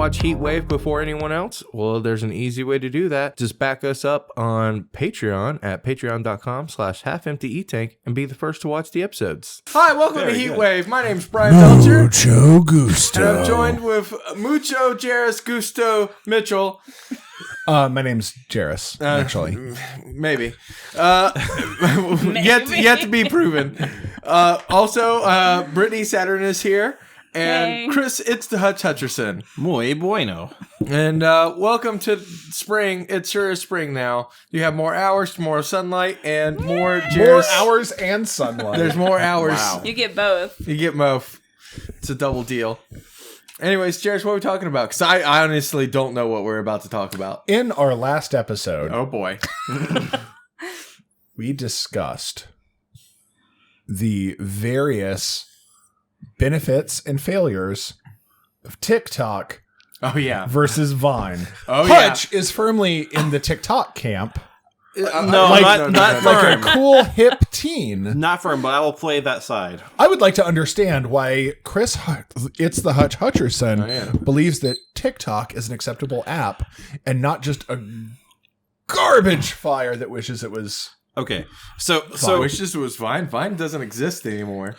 watch HEETwave before anyone else? Well, there's an easy way to do that. Just back us up on Patreon at patreon.com/halfemptyetank and be the first to watch the episodes. Hi, welcome to HEETwave. My name's Bryan Belcher. Mucho gusto. And I'm joined with Mucho Jairus Gusto Mitchell. My name's Jairus, actually. Maybe. Yet to be proven. Also, Brittany Saturn is here. And hey. Chris, it's the Hutch Hutcherson. Muy bueno. And welcome to spring. It sure is spring now. You have more hours, more sunlight, and more Jairus. More hours and sunlight. There's more hours. Wow. You get both. You get both. It's a double deal. Anyways, Jairus, what are we talking about? Because I honestly don't know what we're about to talk about. In our last episode, Oh, boy. we discussed the various benefits and failures of TikTok Oh, yeah. versus Vine. Oh, Hutch is firmly in the TikTok camp. No, Like not a firm. cool, hip teen. Not firm, but I will play that side. I would like to understand why Chris, it's the Hutch Hutcherson, Oh, yeah. believes that TikTok is an acceptable app and not just a garbage fire that wishes it was. Okay, so I wish this was Vine. Vine doesn't exist anymore.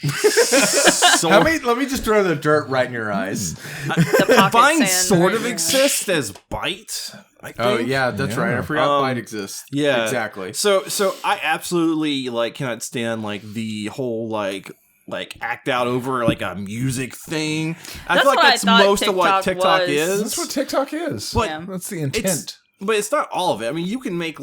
so Let me just throw the dirt right in your eyes. The pocket Vine sand sort right of there. exists as Byte. I think. Oh, yeah, that's right. I forgot Vine exists. Yeah, Exactly. So I absolutely cannot stand the whole act out over a music thing. I That's feel like what I that's thought most of what TikTok TikTok was. is. That's what TikTok is. But Yeah. That's the intent. But it's not all of it. I mean, you can make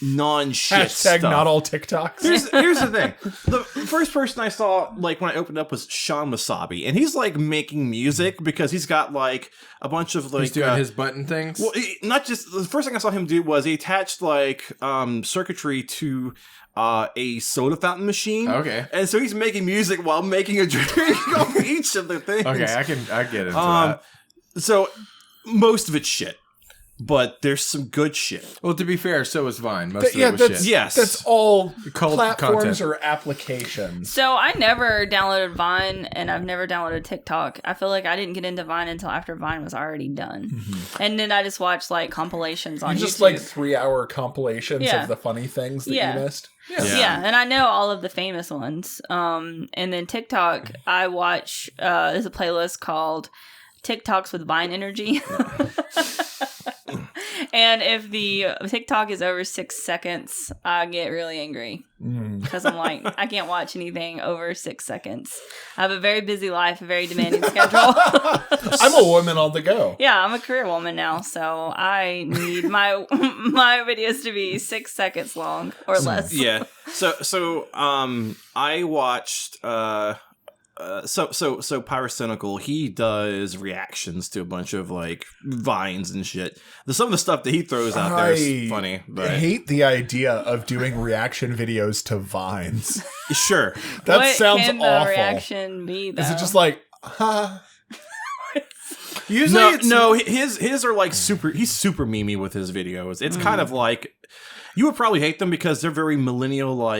non-shit Hashtag stuff. not all TikToks. Here's the thing. The first person I saw when I opened up was Sean Wasabi, and he's making music because he's got a bunch of He's doing his button things. well, not just the first thing I saw him do was he attached circuitry to a soda fountain machine. Okay. And so he's making music while making a drink on each of the things. Okay, I get into that. So most of it's shit, but there's some good shit. Well, to be fair, so was Vine. Most of Yeah, it was that's shit. Yes. That's all Cult platforms content. or applications. So I never downloaded Vine, and I've never downloaded TikTok. I feel like I didn't get into Vine until after Vine was already done, and then I just watched compilations on You just YouTube. 3-hour complations Yeah. of the funny things that Yeah. you missed. Yeah, and I know all of the famous ones. And then TikTok, I watch. There's a playlist called TikToks with Vine Energy. And if the TikTok is over 6 seconds, I get really angry because I'm I can't watch anything over 6 seconos. I have a very busy life, a very demanding schedule. I'm a woman on the go. Yeah, I'm a career woman now, so I need my videos to be 6 seconds long or less. Yeah. So I watched so Pyrocynical, he does reactions to a bunch of vines and shit. Some of the stuff that he throws out there is funny, but I hate the idea of doing reaction videos to vines. sure. That What sounds can awful. the reaction be, though? Is it just Usually No, his are super. He's super memey with his videos. It's kind of you would probably hate them because they're very millennial Are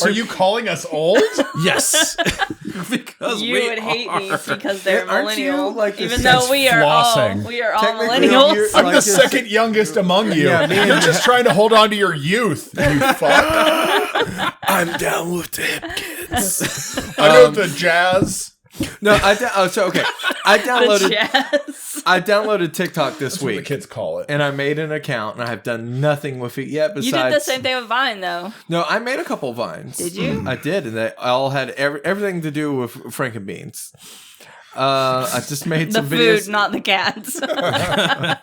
you calling us old? Yes, because you we would hate are. these because they're Aren't you, millennial. the Even sense though we are flossing? all Technically, millennials. I'm the just- second youngest among you. Yeah, me You're and- just trying to hold on to your youth, you fuck. I'm down with the hip kids. I know the jazz. No, I downloaded. The jazz. I downloaded TikTok this That's what the week, kids call it. and I made an account, and I have done nothing with it yet. Besides, You did the same thing with Vine, though. No, I made a couple of Vines. Did you? I did, and they all had everything to do with Frankenbeans. I just made The some food, videos. not the cats.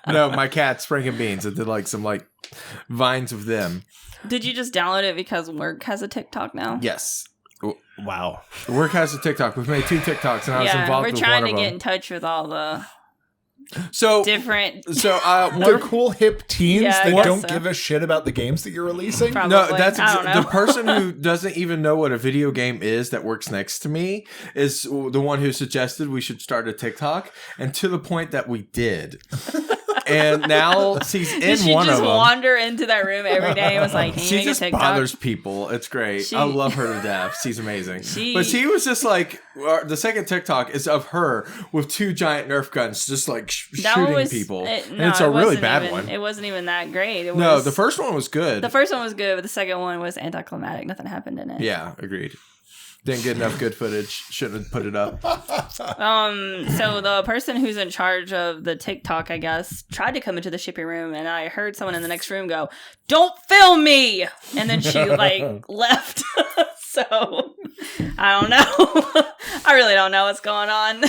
No, my cat's Frankenbeans. I did some Vines of them. Did you just download it because work has a TikTok now? Yes. Wow. Work has a TikTok. We've made 2 TikToks, and I was Yeah, involved we're with trying one to of get them. in touch with all the So different. They're cool hip teens Yeah, I that guess don't so. give a shit about the games that you're releasing. Probably. No, that's I don't know. the person who doesn't even know what a video game is that works next to me is the one who suggested we should start a TikTok, and to the point that we did. and now she's in Did she one of just them. wander into that room every day and was like, "Can you She make a just TikTok?" bothers people. It's great. I love her to death. She's amazing. But she was just like, the second TikTok is of her with 2 giant Nerf guns, just like shooting people. And it's a really bad one. It wasn't even that great. No, the first one was good. The first one was good, but the second one was anticlimactic. Nothing happened in it. Yeah, agreed. Didn't get enough good footage. Shouldn't have put it up. So the person who's in charge of the TikTok, I guess, tried to come into the shipping room, and I heard someone in the next room go, "Don't film me!" And then she like left. So I don't know. I really don't know what's going on.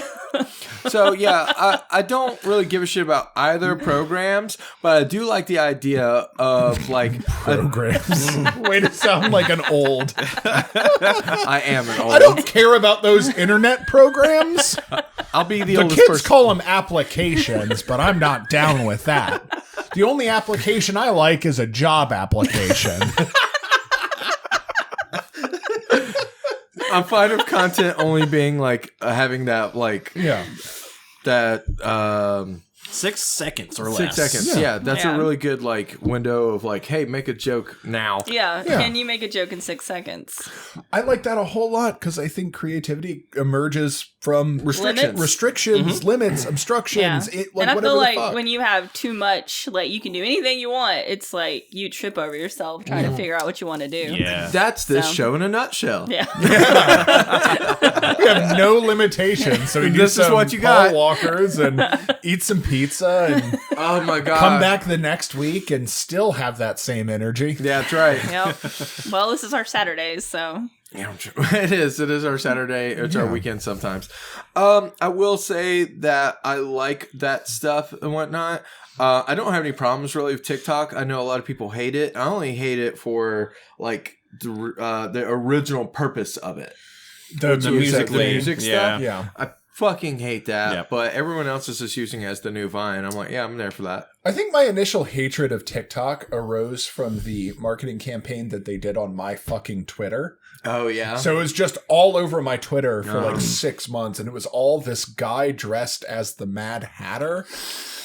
So yeah, I don't really give a shit about either programs, but I do like the idea of like Programs. Way to sound like an old. I am an old. I don't care about those internet programs. I'll be the The oldest kids person. call them applications, but I'm not down with that. The only application I like is a job application. I'm fine with content only being like having that like Yeah. that 6 seconds or 6 less. seconds. Yeah, that's Yeah. a really good like window of like, hey, make a joke now. Yeah. Yeah. Can you make a joke in 6 seconds? I like that a whole lot because I think creativity emerges from restrictions, limits, obstructions, Yeah. like And I whatever feel the like fuck. when you have too much, like you can do anything you want. It's like you trip over yourself trying to figure out what you want to do. Yeah. That's this So- show in a nutshell. Yeah. We have no limitations, so we do This is some what you Paul got. Walkers and eat some pizza and Oh my god. come back the next week and still have that same energy. Yeah, that's right. Yep. Well, this is our Saturdays, so Yeah, it is. It is our Saturday. It's our weekend sometimes. I will say that I like that stuff and whatnot. I don't have any problems really with TikTok. I know a lot of people hate it. I only hate it for like the original purpose of it. The music the thing. music Yeah. stuff. Yeah. I fucking hate that. Yep. But everyone else is just using it as the new Vine. I'm like, yeah, I'm there for that. I think my initial hatred of TikTok arose from the marketing campaign that they did on my fucking Twitter. Oh yeah. So it was just all over my Twitter for like 6 months, and it was all this guy dressed as the Mad Hatter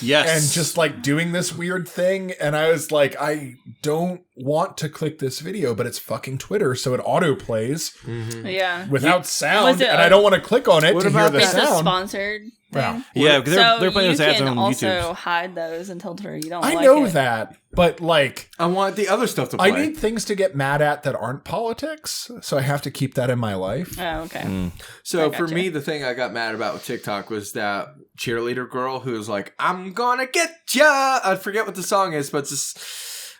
Yes. and just like doing this weird thing. And I was like, I don't want to click this video, but it's fucking Twitter, so it auto plays yeah. without sound, Was it and I I don't want to click on it What to hear about the It's a sound. sponsored thing. Yeah, because they're playing those ads you on can also YouTube. hide those until you don't I like know it. that, but like, I want the other stuff to play. I need things to get mad at that aren't politics, so I have to keep that in my life. Oh, okay. So I for gotcha. me, the thing I got mad about with TikTok was that cheerleader girl who was like, "I'm gonna get ya." I forget what the song is, but it's just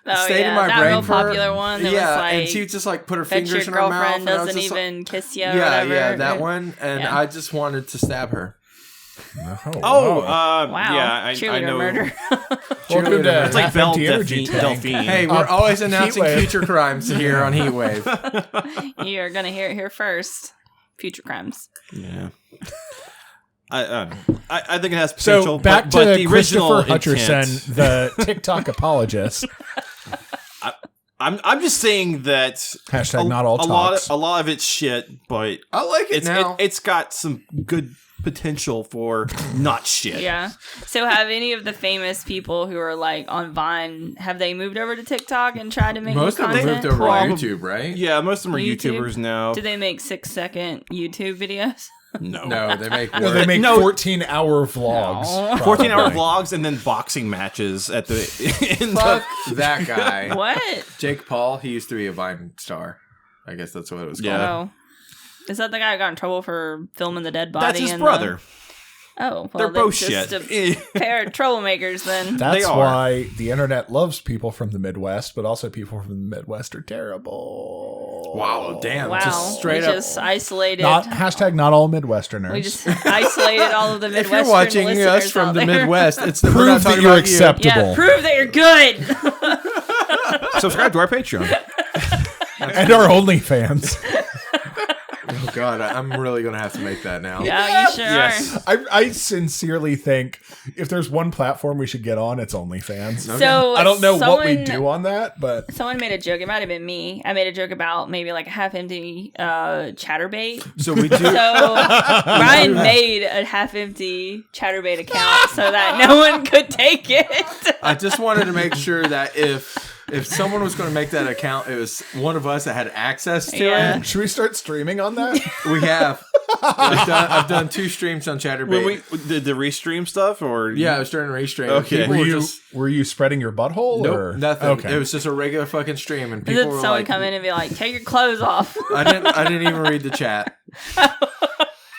Oh, stayed yeah, in my that brain real for popular one that yeah, was like, and she would just like put her bet your fingers in her mouth. girlfriend And I was doesn't just even kiss you or yeah, whatever. yeah, that one, and Yeah. I just wanted to stab her. Oh, Wow. yeah, I Cheerleader know. murder. Welcome to It's like Half Belle Empty Energy Delphine. Tank. Delphine. Hey, we're always announcing Heatwave. future crimes here on Heatwave. You're going to hear it here first. Future crimes. Yeah. I think it has So potential. back but to the original Christopher Hutcherson, intent, the TikTok apologist. I'm just saying that Hashtag not all talks. a lot of it's shit, but I like it it's now. it's got some good potential for not shit. Yeah. So have any of the famous people who are like on Vine, have they moved over to TikTok and tried to make Most new of them content? moved over to Probably- YouTube, right? Yeah, most of them are YouTube? YouTubers now. Do they make 6-second YouTube videos? No, they make No, they make No. 14-hour vlogs. No. 14-hour probably. vlogs and then boxing matches at the in Fuck that guy. What? Jake Paul, he used to be a Vine star. I guess that's what it was called. Yeah. Oh. Is that the guy who got in trouble for filming the dead body? That's his in brother. Oh, well, They're both just shit. a pair of troublemakers then. That's They are. why the internet loves people from the Midwest, but also people from the Midwest are terrible. Wow, damn. Wow. Just straight we up. just isolated. Not not all Midwesterners. We just isolated all of the If Midwestern you're watching listeners us from out the there. Midwest, it's the we're not Prove that talking you're about you. acceptable. Yeah, prove that you're good. Subscribe to our Patreon. And our OnlyFans. Oh God, I'm really gonna have to make that now. Yeah, you sure Yes. I sincerely think if there's one platform we should get on, it's OnlyFans. are. So I don't know what we someone- do on that, but Someone made a joke. It might have been me. I made a joke about maybe like a half-empty chatterbait. So we do. So Bryan made a half-empty chatterbait account so that no one could take it. I just wanted to make sure that if someone was going to make that account, it was one of us that had access to Yeah. it. should we start streaming on that? We have. I've done 2 streams on Chatterbait. When we did the restream stuff, or Yeah, I was during a restream. Okay. People Were you spreading your butthole? Nope, or? nothing. Okay. It was just a regular fucking stream, and Did people were someone like, come in and be like, "Take your clothes off"? I didn't even read the chat.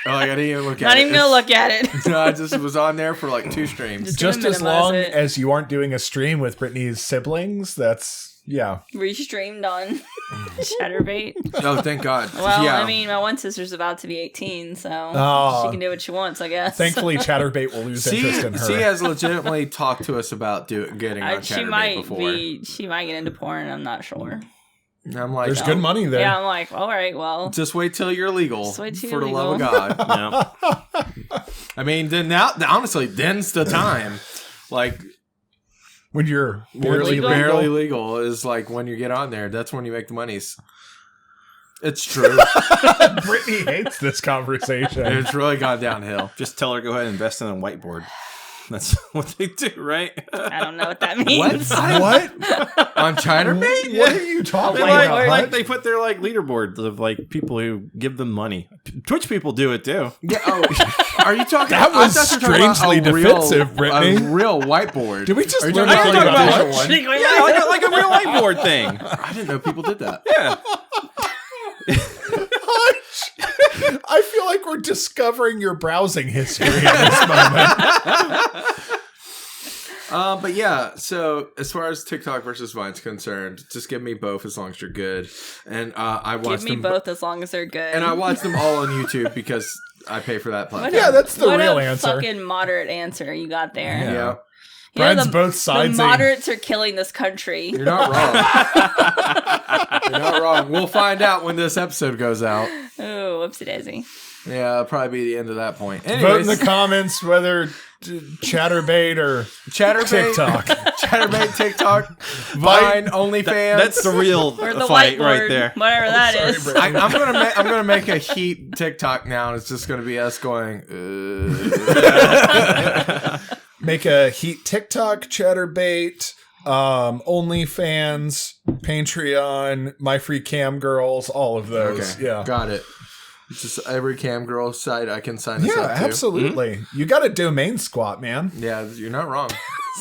I didn't even look at Not it. even gonna look at it. No, I just was on there for like 2 streams. Just gonna as minimize long it. as you aren't doing a stream with Brittany's siblings, that's yeah. Restreamed on Chatterbait. Oh, thank God. Well, yeah. I mean, my one sister's about to be 18, so Oh. she can do what she wants, I guess. Thankfully, Chatterbait will lose interest in her. She has legitimately talked to us about getting on she Chatterbait might before. she might get into porn. I'm not sure. And I'm like, There's good money there. Yeah, I'm like, all right, well, just wait till you're legal. Just wait till for you're the love of legal. God. no. I mean, then now, honestly, then's the time. Like, When you're barely barely legal. legal is like when you get on there. That's when you make the monies. It's true. Brittany hates this conversation. It's really gone downhill. Just tell her go ahead and invest in a whiteboard. That's what they do, right? I don't know what that means. What? On Chatterbait? What are you talking They about? like Hutch? they put their like leaderboards of like people who give them money. Twitch people do it too. Yeah. Oh, are you talking? That was I thought you were talking strangely about defensive, Brittany. A real whiteboard. Did we just Are you learn talking something about about a Hutch? different one? Yeah, like a real whiteboard thing. I didn't know people did that. Yeah. Hutch, I feel like we're discovering your browsing history in this moment. But yeah, so as far as TikTok versus Vine's concerned, just give me both as long as you're good. And I watch Give me them both as long as they're good. and I watch them all on YouTube because I pay for that platform. Yeah, that's the what real a answer. fucking moderate answer you got there. Yeah. Yeah. You know, Brian's both sides. The moderates are killing this country. You're not wrong. You're not wrong. We'll find out when this episode goes out. Oh, whoopsie daisy. Yeah, it'll probably be the end of that point. Vote in Anyways, the comments whether Chatterbait or Chatterbait, TikTok. Chatterbait, TikTok, Vine, OnlyFans. That's the real Or the fight whiteboard, right there. whatever that Sorry, is. Brittany. I'm gonna make a Heat TikTok now, and it's just gonna be us going. Make a Heat TikTok, Chatterbait, OnlyFans, Patreon, My Free Cam Girls, all of those. Okay, Yeah. got it. Just every cam girl site I can sign us Yeah, up to. absolutely. You got a domain squat, man. Yeah, you're not wrong.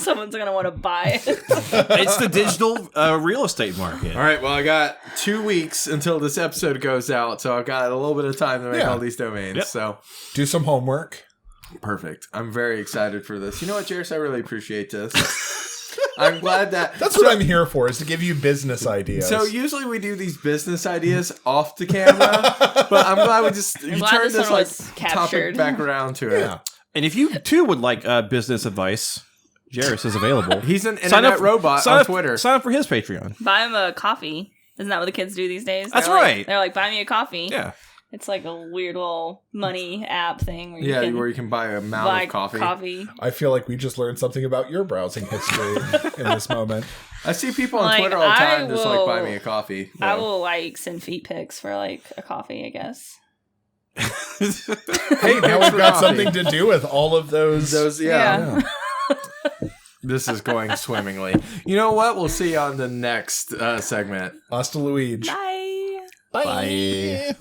Someone's gonna want to buy it. It's the digital real estate market. All right, well, I got 2 weeks until this episode goes out, so I've got a little bit of time to make Yeah. all these domains. Yep. So Do some homework. perfect. I'm very excited for this. You know what, Jairus? I really appreciate this. I'm glad that That's what I'm here for, is to give you business ideas. So usually we do these business ideas off the camera, but I'm glad you glad turned this this one like was topic captured. back around to it. yeah. And if you too would like business advice, Jairus is available. He's an internet robot on Twitter. Sign up for his Patreon. Buy him a coffee. Isn't that what the kids do these days? That's They're like- right. They're like, buy me a coffee. Yeah. It's like a weird little money app thing where you Yeah, can where you can buy a amount buy of coffee. I feel like we just learned something about your browsing history in this moment. I see people on Like, Twitter all the I time just like buy will- me a coffee. I though. will like send feet pics for like a coffee, I guess. Hey, now we've got something to do with all of those. Yeah. Yeah. This is going swimmingly. You know what? We'll see you on the next segment. Hasta Luigi. Bye. Bye.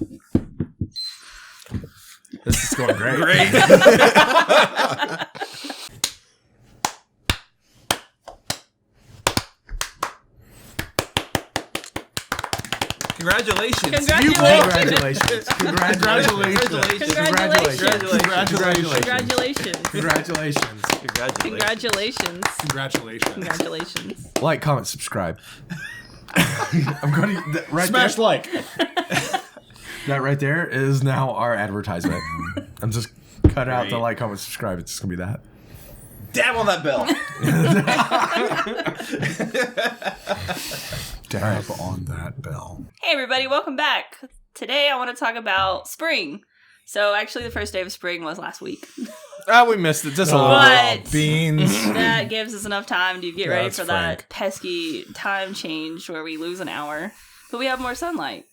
This is going great. Great. Congratulations. Congratulations. Congratulations. Congratulations. Congratulations. Congratulations. Congratulations. Congratulations. Congratulations. Like, comment, subscribe. I'm going to right Smash there. like. That right there is now our advertisement. I'm just cut out the Great. like, comment, subscribe. It's just gonna be that. Dab on that bell. Dab on that bell. Hey everybody, welcome back. today I want to talk about spring. So actually the first day of spring was last week. We missed it just a little bit. But beans. that gives us enough time to get ready That's for frank. that pesky time change where we lose an hour. But we have more sunlight.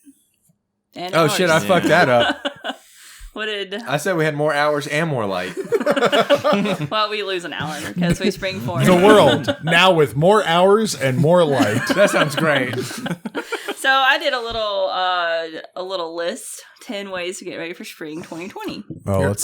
And Oh shit, I hours. fucked that up. What did... I said we had more hours and more light. Well, we lose an hour because we spring forward. The world now with more hours and more light. That sounds great. So I did a little list, 10 ways to get ready for spring 2020. Oh,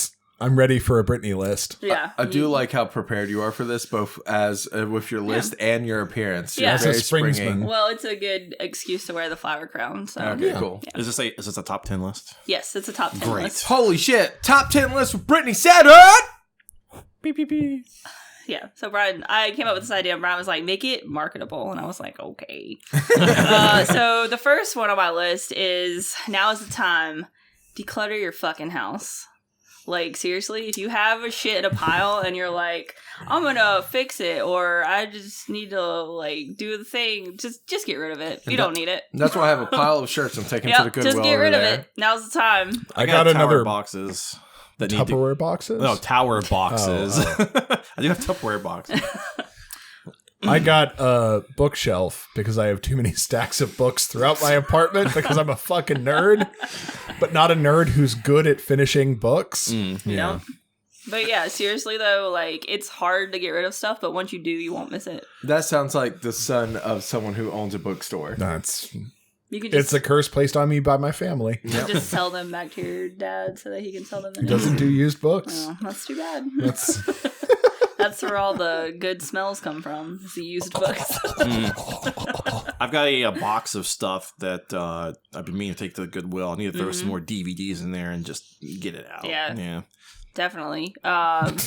I'm ready for a Brittany list. Yeah. I do like how prepared you are for this, both as with your list and your appearance. Yeah. You're very As a springsman. springy. Well, it's a good excuse to wear the flower crown. So Okay, Yeah. cool. Is this a top 10 list? yes, it's a top 10 Great. list. Holy shit! Top 10 list with Brittany Saturn. Beep beep beep. Yeah. So Brian, I came up with this idea. And Brian was like, make it marketable, and I was like, okay. So the first one on my list is now is the time. Declutter your fucking house. Like, seriously, if you have a shit in a pile and you're like, I'm gonna fix it, or I just need to, like, do the thing, just get rid of it. You don't need it. That's why I have a pile of shirts I'm taking to the Yep, Goodwill just get rid over of there. it. Now's the time. I got got another tower boxes that need to... Tupperware boxes? No, tower boxes. Oh, I do have Tupperware boxes. I got a bookshelf because I have too many stacks of books throughout my apartment because I'm a fucking nerd, but not a nerd who's good at finishing books. You know? But yeah, seriously though, like, it's hard to get rid of stuff, but once you do, you won't miss it. That sounds like the son of someone who owns a bookstore. That's You can just, it's a curse placed on me by my family. you can just sell them back to your dad so that he can sell them. Who doesn't do used books? Oh, that's too bad. That's That's where all the good smells come from. Is the used books. I've got a box of stuff that I've been meaning to take to the Goodwill. I need to throw some more DVDs in there and just get it out. Yeah. Definitely. Fucking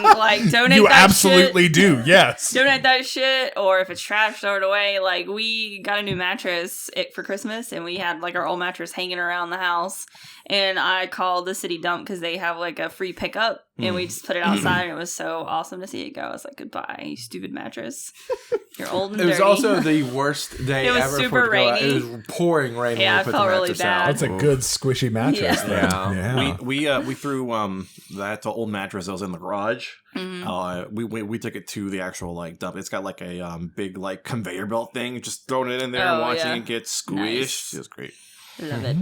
like donate. you that absolutely shit. do. Yes. Donate that shit, or if it's trash, throw it away. Like, we got a new mattress for Christmas, and we had like our old mattress hanging around the house. And I called the city dump because they have like a free pickup, and we just put it outside. And it was so awesome to see it go. I was like, "Goodbye, you stupid mattress. You're old and It was dirty." also the worst day It was ever. super for it to go out. rainy. It was pouring rain. Yeah, when we I put felt the really mattress bad. out. That's a good squishy mattress. Yeah. Then. Yeah. We threw that old mattress that was in the garage. Mhm. We took it to the actual like dump. It's got like a big like conveyor belt thing. Just throwing it in there and Oh, watching yeah. it get squished. Nice. It was great. Love it.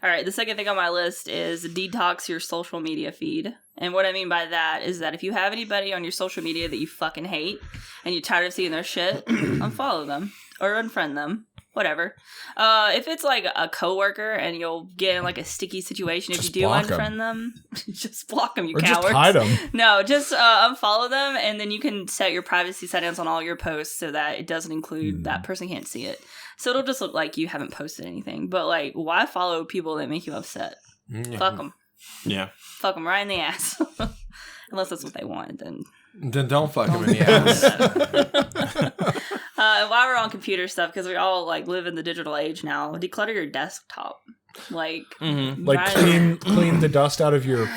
All right, the second thing on my list is detox your social media feed. And what I mean by that is that if you have anybody on your social media that you fucking hate and you're tired of seeing their shit, unfollow them or unfriend them. Whatever. If it's like a coworker and you'll get in like a sticky situation if Just you do block unfriend them, just block them, you Or cowards. just hide them. No, just unfollow them, and then you can set your privacy settings on all your posts so that it doesn't include that person can't see it. So it'll just look like you haven't posted anything. But like, why follow people that make you upset? Fuck them. Yeah. Fuck them right in the ass. Unless that's what they want, then. Then don't fuck him in the ass. And while we're on computer stuff, because we all like live in the digital age now, declutter your desktop. Like, Like Brian- clean the dust out of your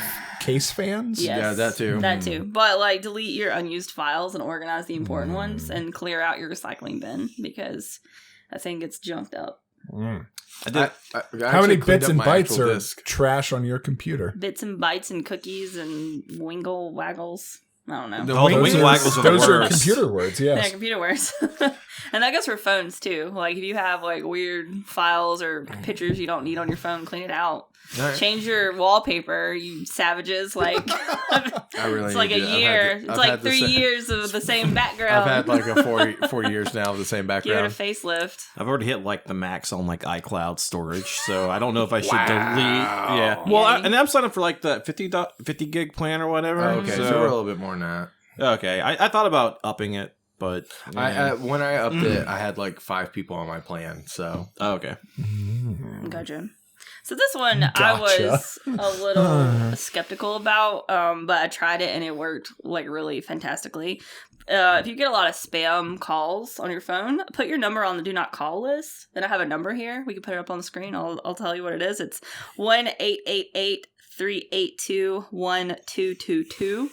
case fans. Yes, Yeah, that too. That too. But like, delete your unused files and organize the important ones, and clear out your recycling bin because that thing gets junked up. I did. I How many actually cleaned bits up and my bytes actual are disc. trash on your computer? Bits and bytes and cookies and wingle waggles. I don't know. The Oh, the wings wing are- waggles are the Those are worst. computer words. Yeah, Yes. computer words. And that goes for phones too. Like, if you have like weird files or pictures you don't need on your phone, clean it out. All right. Change your wallpaper, you savages. Like, I really it's like need a to- I've year. had the- It's I've like had the 3 same- years of the same background. I've had like a 4 years now of the same Give it a background. facelift. I've already hit like the max on like iCloud storage, so I don't know if I should delete. Yeah. Yeah. Well, and I'm signed up for like the 50 gig plan or whatever. Oh, okay, so we're a little bit more than that. Okay, I thought about upping it, but I when I upped it, I had like 5 people on my plan. So okay. Gotcha. So this one I Gotcha. was a little skeptical about, but I tried it and it worked like really fantastically. If you get a lot of spam calls on your phone, put your number on the do not call list. Then I have a number here. We can put it up on the screen. I'll tell you what it is. It's 1-888-382-1222.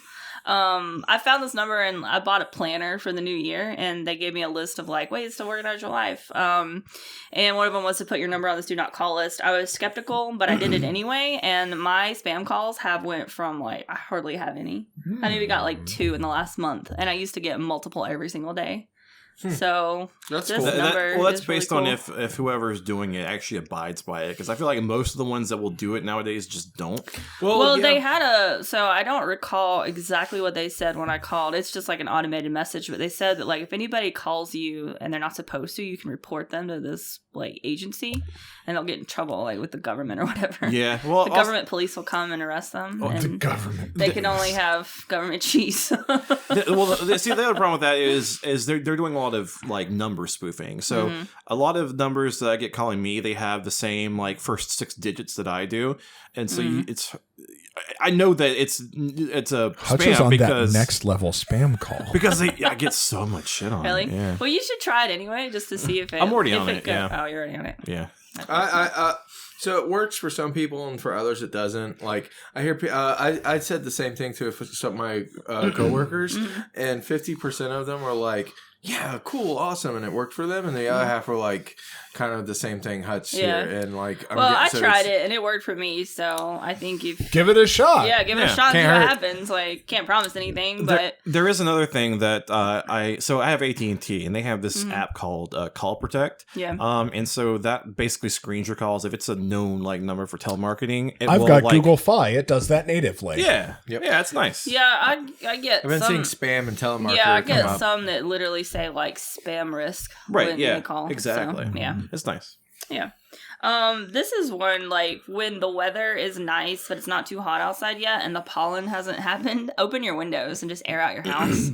I found this number and I bought a planner for the new year, and they gave me a list of like ways to organize your life. And one of them was to put your number on this do not call list. I was skeptical, but I did it anyway. And my spam calls have went from like, I hardly have any. I maybe got like 2 in the last month, and I used to get multiple every single day. So That's this cool. number Well, that's is really based cool. on if whoever's doing it actually abides by it. Because I feel like most of the ones that will do it nowadays just don't. Well, yeah. they had so I don't recall exactly what they said when I called. It's just like an automated message, but they said that like if anybody calls you and they're not supposed to, you can report them to this like agency, and they'll get in trouble like with the government or whatever. Yeah, well, The government police will come and arrest them, The and government. they can only have government cheese. See, the other problem with that is they're doing a lot of like number spoofing. So a lot of numbers that I get calling me, they have the same like first 6 digits that I do, and so I know that it's a Hutch is spam on because that next level spam call. because I get so much shit on. Really? It, yeah. Well, you should try it anyway, just to see if it. I'm already if on it, goes- yeah. Oh, you're already on it. Yeah. So it works for some people, and for others it doesn't. Like I hear, I said the same thing to some of my coworkers, and 50% of them were like, "Yeah, cool, awesome," and it worked for them, and the other half were like, kind of the same thing, Hutch Yeah. here, and like, I tried it and it worked for me, so I think if Give it a shot. give it a shot and see can't what hurt. happens. Like, can't promise anything, but There is another thing that I have AT&T, and they have this app called Call Protect. Yeah. And so that basically screens your calls if it's a known like number for telemarketing. It I've will, got like, Google Fi. It does that natively. Yeah, Yep. yeah, it's nice. yeah, I get I've been some. seeing spam and telemarketer Yeah, I come get up. some that literally say like spam risk Right, when yeah, they call. exactly. So, yeah. It's nice. Yeah. This is one like when the weather is nice, but it's not too hot outside yet, and the pollen hasn't happened. Open your windows and just air out your house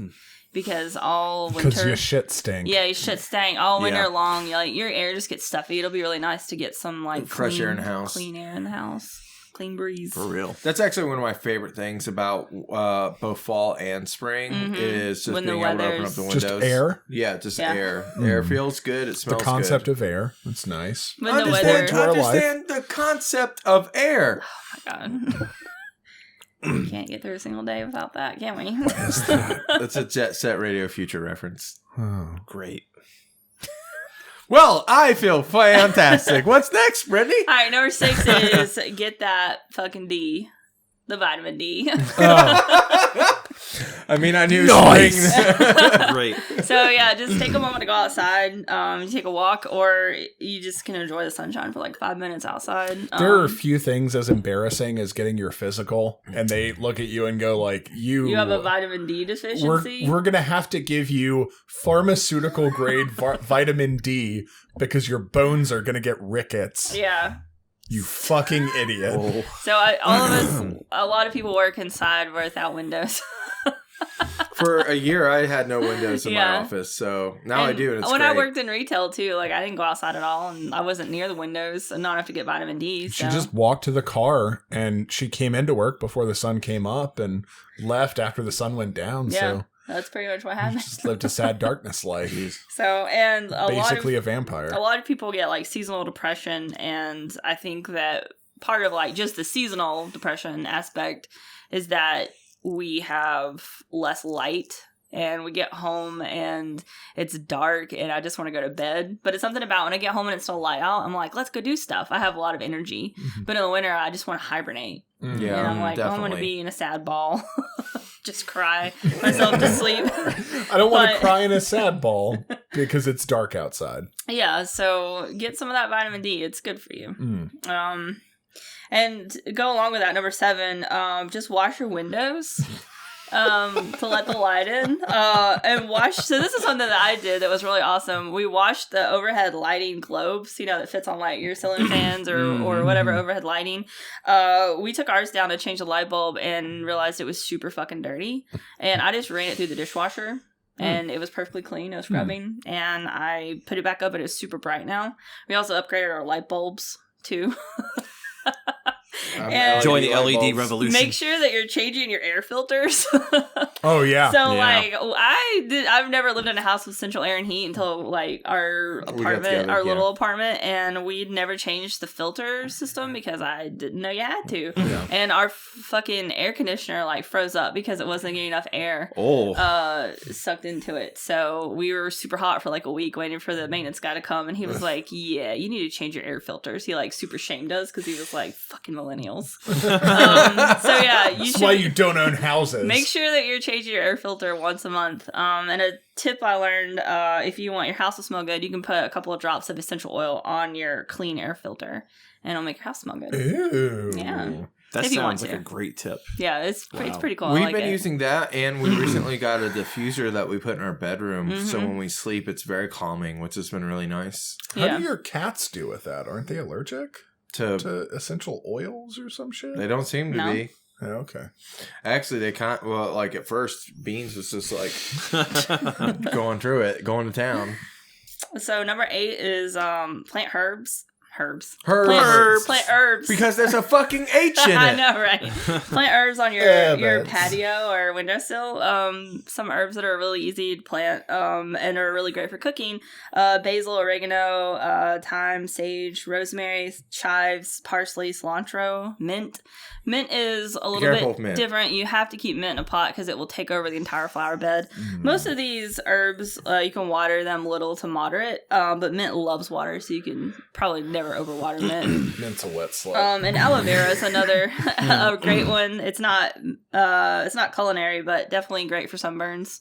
because all Because winter, your shit stink. yeah, you shit staying all winter Yeah. long. Like your air just gets stuffy. It'll be really nice to get some like Fresh clean, air in the house. clean air in the house, clean breeze. For real. That's actually one of my favorite things about both fall and spring is just When the being able to open up weather's- the windows. Just air? Yeah, just Yeah. air. Air feels good. It The smells concept good. of air. That's nice. When the Understand, weather, our life. understand the concept of air. God. Can't get through a single day without that, can we? That's a Jet Set Radio Future reference. Oh. Great. Well, I feel fantastic. What's next, Brittany? All right, number 6 is get that fucking D, the vitamin D. I mean, I knew Nice. spring. Great. So yeah, just take a moment to go outside, take a walk, or you just can enjoy the sunshine for like 5 minutes outside. There are a few things as embarrassing as getting your physical, and they look at you and go like, you have a vitamin D deficiency. we're going to have to give you pharmaceutical grade vitamin D because your bones are going to get rickets. Yeah. You fucking idiot. So all of us, a lot of people work inside without windows. For a year, I had no windows in my Yeah. office, so now I And do, and it's when great. I worked in retail too, like I didn't go outside at all, and I wasn't near the windows, and not enough to get vitamin D. She So. just walked to the car and she came into work before the sun came up and left after the sun went down. yeah, So that's pretty much what happened. just lived a sad darkness life. So and Basically a vampire. a lot of people get like seasonal depression, and I think that part of like just the seasonal depression aspect is that we have less light and we get home and it's dark and I just want to go to bed. But it's something about when I get home and it's still light out, I'm like, let's go do stuff. I have a lot of energy. But in the winter, I just want to hibernate. Yeah, And I'm like, oh, I want to definitely. be in a sad ball. Just cry myself to sleep. I don't want to But- cry in a sad ball because it's dark outside. Yeah, so get some of that vitamin D. It's good for you. Mm. And go along with that, number 7, just wash your windows to let the light in. And wash. So this is something that I did that was really awesome. We washed the overhead lighting globes, that fits on like your ceiling fans or whatever overhead lighting. We took ours down to change the light bulb and realized it was super fucking dirty. And I just ran it through the dishwasher. And it was perfectly clean, no scrubbing. And I put it back up and it's super bright now. We also upgraded our light bulbs too. And Join the light LED bulbs. revolution. make sure that you're changing your air filters. Oh yeah. So Yeah. I've never lived in a house with central air and heat until like our got apartment, together, our yeah. little apartment, and we'd never changed the filter system because I didn't know you had to. Yeah. And our fucking air conditioner like froze up because it wasn't getting enough air sucked into it. So we were super hot for like a week waiting for the maintenance guy to come, and he was like, "Yeah, you need to change your air filters." He like super shamed us because he was like, "Fucking millennials." So yeah, you That's should why you don't own houses. make sure that you're changing your air filter once a month. And a tip I learned, if you want your house to smell good, you can put a couple of drops of essential oil on your clean air filter, and it'll make your house smell good. Ooh. Yeah. That if you want sounds like to. a great tip. Yeah, it's pretty cool. I We've like been it. using that, and we recently got a diffuser that we put in our bedroom. So Mhm. when we sleep, it's very calming, which has been really nice. How Yeah. do your cats do with that? Aren't they allergic To to essential oils or some shit? they don't seem to No. be. Oh, okay. Actually, they kind well, like at first, Beans was just like going through it, going to town. So number 8 is plant herbs. Herbs. Plant herbs. Because there's a fucking H in it. I know, right? Plant herbs on your Herbs. patio or windowsill. Some herbs that are really easy to plant and are really great for cooking. Basil, oregano, thyme, sage, rosemary, chives, parsley, cilantro, mint. Mint is a little Careful bit with mint. different. You have to keep mint in a pot because it will take over the entire flower bed. Most of these herbs, you can water them little to moderate, but mint loves water, so you can probably never overwater mint. Mint's a wet slut. And aloe vera is another a great one. It's not culinary, but definitely great for sunburns.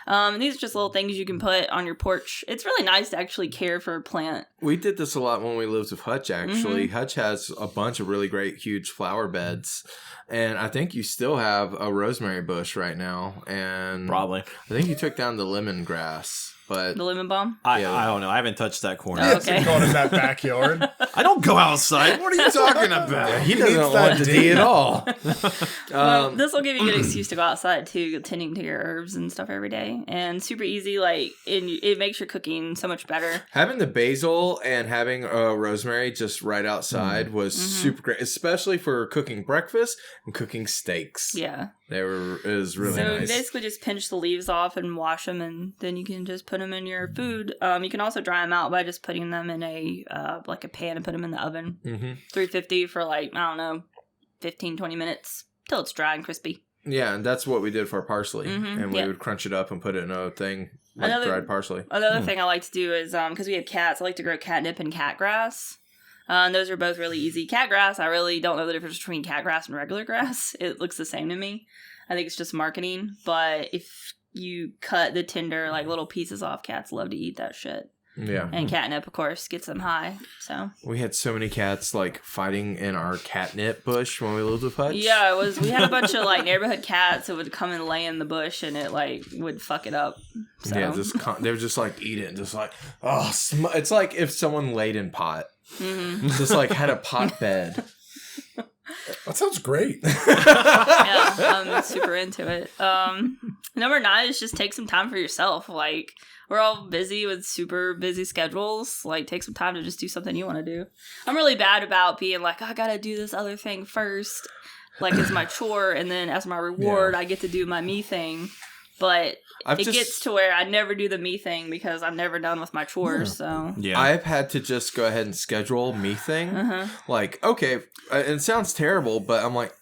And these are just little things you can put on your porch. It's really nice to actually care for a plant. We did this a lot when we lived with Hutch, actually. Hutch has a bunch of really great, huge flower beds. And I think you still have a rosemary bush right now. And Probably. I think you took down the lemongrass. But The lemon balm. I Yeah. don't know. I haven't touched that corner. Oh, It's okay. going in that backyard. I don't go outside. What are you talking about? he doesn't needs want that to D at all. Well, this will give you a good excuse to go outside too, tending to your herbs and stuff every day, and super easy. Like it makes your cooking so much better. Having the basil and having rosemary just right outside was super great, especially for cooking breakfast and cooking steaks. Yeah. It was really So nice. basically, just pinch the leaves off and wash them, and then you can just put them in your food. You can also dry them out by just putting them in a like a pan and put them in the oven, 350 for like, I don't know, 15-20 minutes till it's dry and crispy. Yeah, and that's what we did for our parsley. Mhm, And we yeah. would crunch it up and put it in a thing like Another- dried parsley. Another thing I like to do is because we have cats, I like to grow catnip and cat grass. And those are both really easy. Cat grass, I really don't know the difference between cat grass and regular grass. It looks the same to me. I think it's just marketing. But if you cut the tender, like little pieces off, cats love to eat that shit. Yeah. And catnip, of course, gets them high. So We had so many cats like fighting in our catnip bush when we lived with Hutch. yeah, it was. We had a bunch of like neighborhood cats that would come and lay in the bush, and it like would fuck it up. So. Yeah, they would just like eat it and just like, oh, it's like if someone laid in pot. Just like had a pot bed. That sounds great. Yeah, I'm super into it. Number 9 is just take some time for yourself. Like, we're all busy with super busy schedules. Like, take some time to just do something you want to do. I'm really bad about being like, I gotta do this other thing first, like as my chore, and then as my reward, I get to do my me thing. But it gets to where I never do the me thing because I'm never done with my chores. So Yeah. I've had to just go ahead and schedule me thing. Like, okay, it sounds terrible, but I'm like,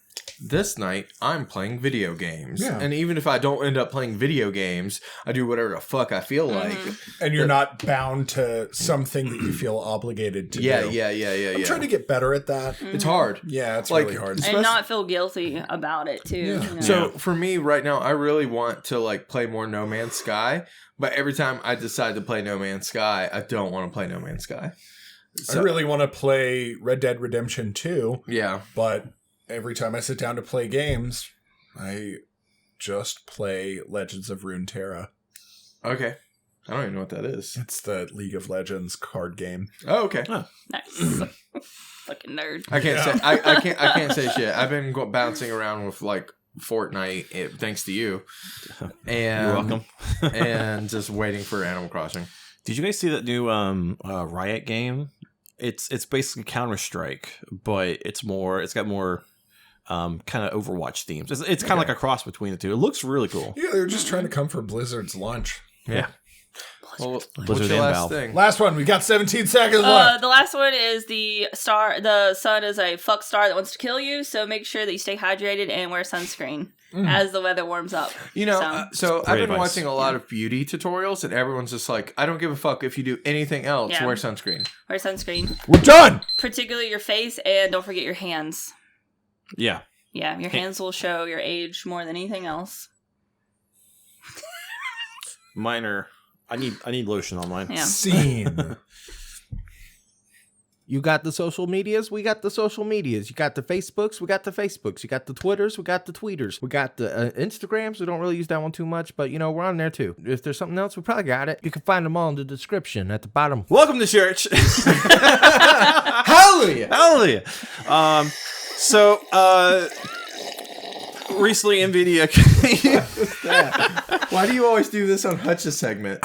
this night I'm playing video games. Yeah. And even if I don't end up playing video games, I do whatever the fuck I feel like. And you're not bound to something that you feel obligated to Yeah, do. yeah. I'm trying to get better at that. It's hard. Yeah, it's Like, really hard. and not feel guilty about it too. Yeah. You know? So for me right now, I really want to like play more No Man's Sky, but every time I decide to play No Man's Sky, I don't want to play No Man's Sky. I really want to play Red Dead Redemption 2, Yeah. but every time I sit down to play games, I just play Legends of Runeterra. Okay. I don't even know what that is. It's the League of Legends card game. Oh, okay. Nice. Fucking nerd. I can't say I can't say shit. I've been bouncing around with like Fortnite, thanks to you, and You're welcome. and just waiting for Animal Crossing. Did you guys see that new Riot game? it's basically Counter-Strike, but it's got more kind of Overwatch themes. It's kind of like a cross between the two. It looks really cool. Yeah, they're just trying to come for Blizzard's lunch. Yeah. Well, what's Blizzard your and last Valve. thing? Last one. We got 17 seconds left. The last one is the star. The sun is a fuck star that wants to kill you. So make sure that you stay hydrated and wear sunscreen as the weather warms up. You know, so I've been advice. watching a lot of beauty tutorials, and everyone's just like, I don't give a fuck if you do anything else. Yeah. Wear sunscreen. Wear sunscreen, We're done. particularly your face, and don't forget your hands. Yeah. Yeah, your hands will show your age more than anything else. Mine are. I need lotion on mine. Yeah. Scene. You got the social medias, we got the social medias. You got the Facebooks, we got the Facebooks. You got the Twitters, we got the Tweeters. We got the Instagrams, we don't really use that one too much, but we're on there too. If there's something else, we probably got it. You can find them all in the description at the bottom. Welcome to church. Hallelujah! Hallelujah. Recently NVIDIA. Why do you always do this on Hutch's segment?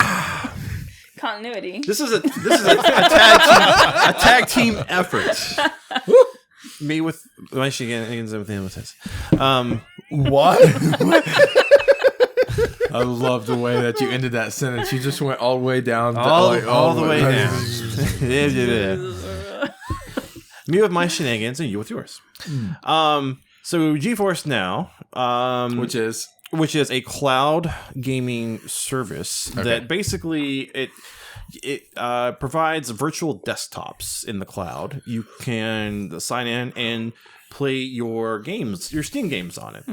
Continuity. This is a tag team effort. Me with my shenanigans and with him with his. What? I love the way that you ended that sentence. You just went all the way down. All the way down. Me with my shenanigans and you with yours. So GeForce Now, Which is a cloud gaming service that basically it provides virtual desktops in the cloud. You can sign in and play your games, your Steam games on it.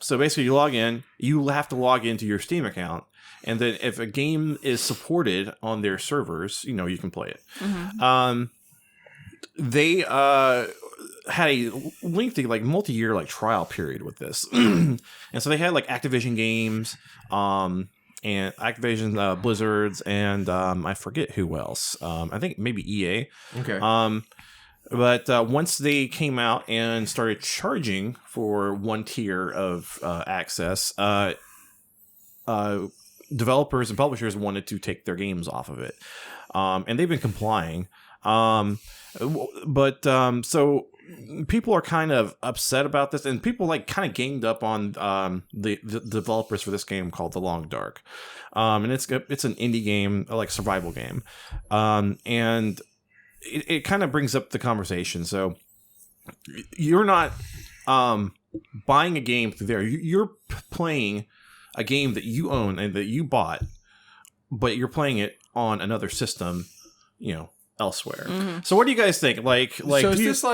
So basically, you log in. You have to log into your Steam account, and then if a game is supported on their servers, you can play it. They had a lengthy, multi-year, trial period with this, and so they had Activision games, and Activision, Blizzards, and I forget who else. I think maybe EA. okay. But once they came out and started charging for one tier of access, developers and publishers wanted to take their games off of it, and they've been complying. So people are kind of upset about this, and people kind of ganged up on the developers for this game called The Long Dark, and it's an indie game, a survival game, and it kind of brings up the conversation. So you're not buying a game through there; you're playing a game that you own and that you bought, but you're playing it on another system, elsewhere. So what do you guys think? So is this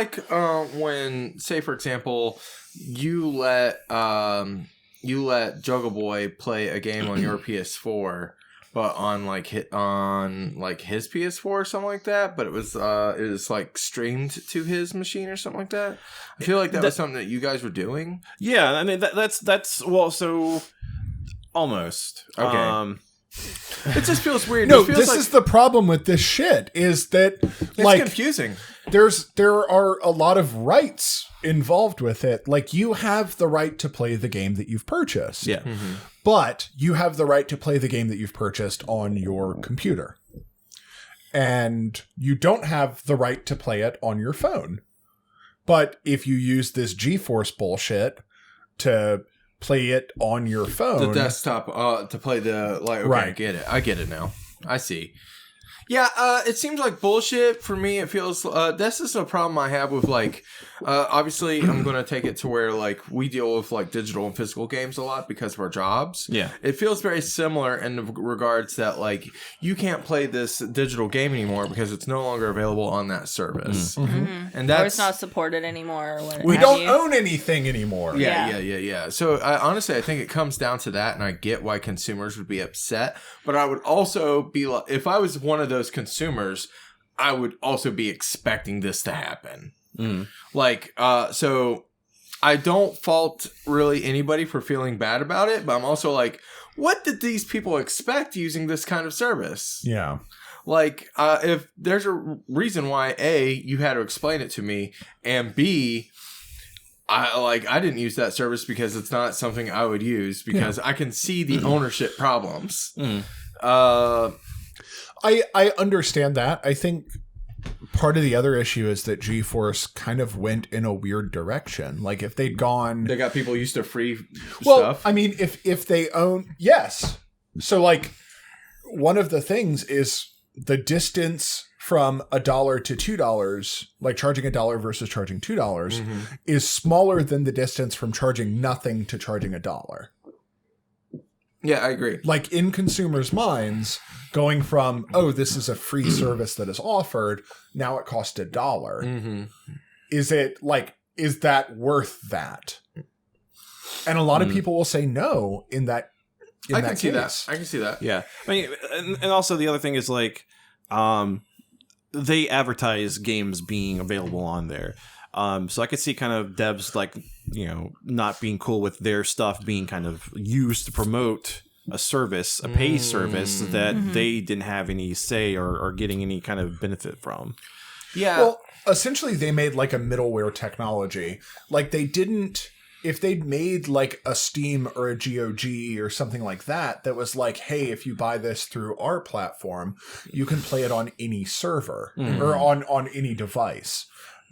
when, say for example, you let Juggle Boy play a game on your PS4, but on his PS4 or something like that, but it was streamed to his machine or something like that? I feel like that was something that you guys were doing. Yeah, I mean that's well, so almost. Okay. It just feels weird. No, it feels this is the problem with this shit, is that it's confusing. there are a lot of rights involved with it. You have the right to play the game that you've purchased. Yeah. But you have the right to play the game that you've purchased on your computer. And you don't have the right to play it on your phone. But if you use this GeForce bullshit to play it on your phone, The desktop to play the okay, Right. I get it now. I see. Yeah, it seems like bullshit for me. It feels this is a problem I have with obviously I'm going to take it to where we deal with digital and physical games a lot because of our jobs. Yeah. It feels very similar in the regards that you can't play this digital game anymore because it's no longer available on that service. And that's Or it's not supported anymore. Or what we have don't you. own anything anymore. Yeah. So honestly, I think it comes down to that, and I get why consumers would be upset. But I would also be if I was one of those consumers, I would also be expecting this to happen. So I don't fault really anybody for feeling bad about it, but I'm also what did these people expect using this kind of service? Yeah. If there's a reason why A, you had to explain it to me, and B, I didn't use that service because it's not something I would use because I can see the ownership problems. I understand that. I think part of the other issue is that GeForce kind of went in a weird direction. Like if they'd gone, They got people used to free well, stuff. I mean, if they own, yes. So like one of the things is the distance from $1 to $2, like charging $1 versus charging $2, is smaller than the distance from charging nothing to charging $1. Yeah, I agree. Like in consumers' minds, going from, oh, this is a free service that is offered, now it costs $1. Mm-hmm. Is that worth that? And a lot of people will say no in that I can see that. case. I can see that. Yeah, I mean, and also the other thing is like, they advertise games being available on there. So I could see kind of devs like, not being cool with their stuff being kind of used to promote a service, a pay service that they didn't have any say or getting any kind of benefit from. Yeah. Well, essentially they made like a middleware technology. Like they didn't, if they'd made like a Steam or a GOG or something like that was like, hey, if you buy this through our platform, you can play it on any server or on any device.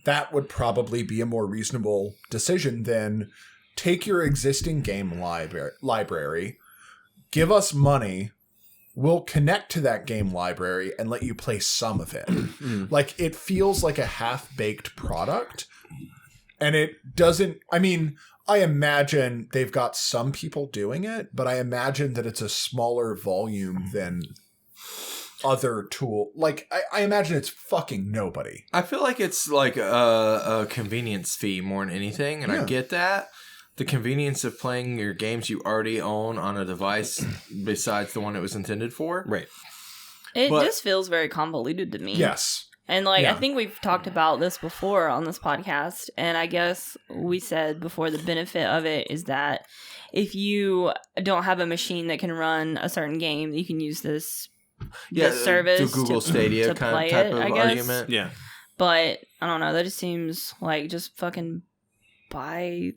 That would probably be a more reasonable decision than take your existing game library, give us money, we'll connect to that game library and let you play some of it. Like it feels like a half-baked product, and it doesn't, I mean, I imagine they've got some people doing it, but I imagine that it's a smaller volume than other tool. Like, I imagine it's fucking nobody. I feel like it's like a convenience fee more than anything, and I get that. The convenience of playing your games you already own on a device besides the one it was intended for. Right. It But- just feels very convoluted to me. Yes. And like Yeah. I think we've talked about this before on this podcast, and I guess we said before the benefit of it is that if you don't have a machine that can run a certain game, you can use this service the Google Stadia to kind play of type it, of I guess. argument. Yeah. But I don't know, that just seems like just fucking buy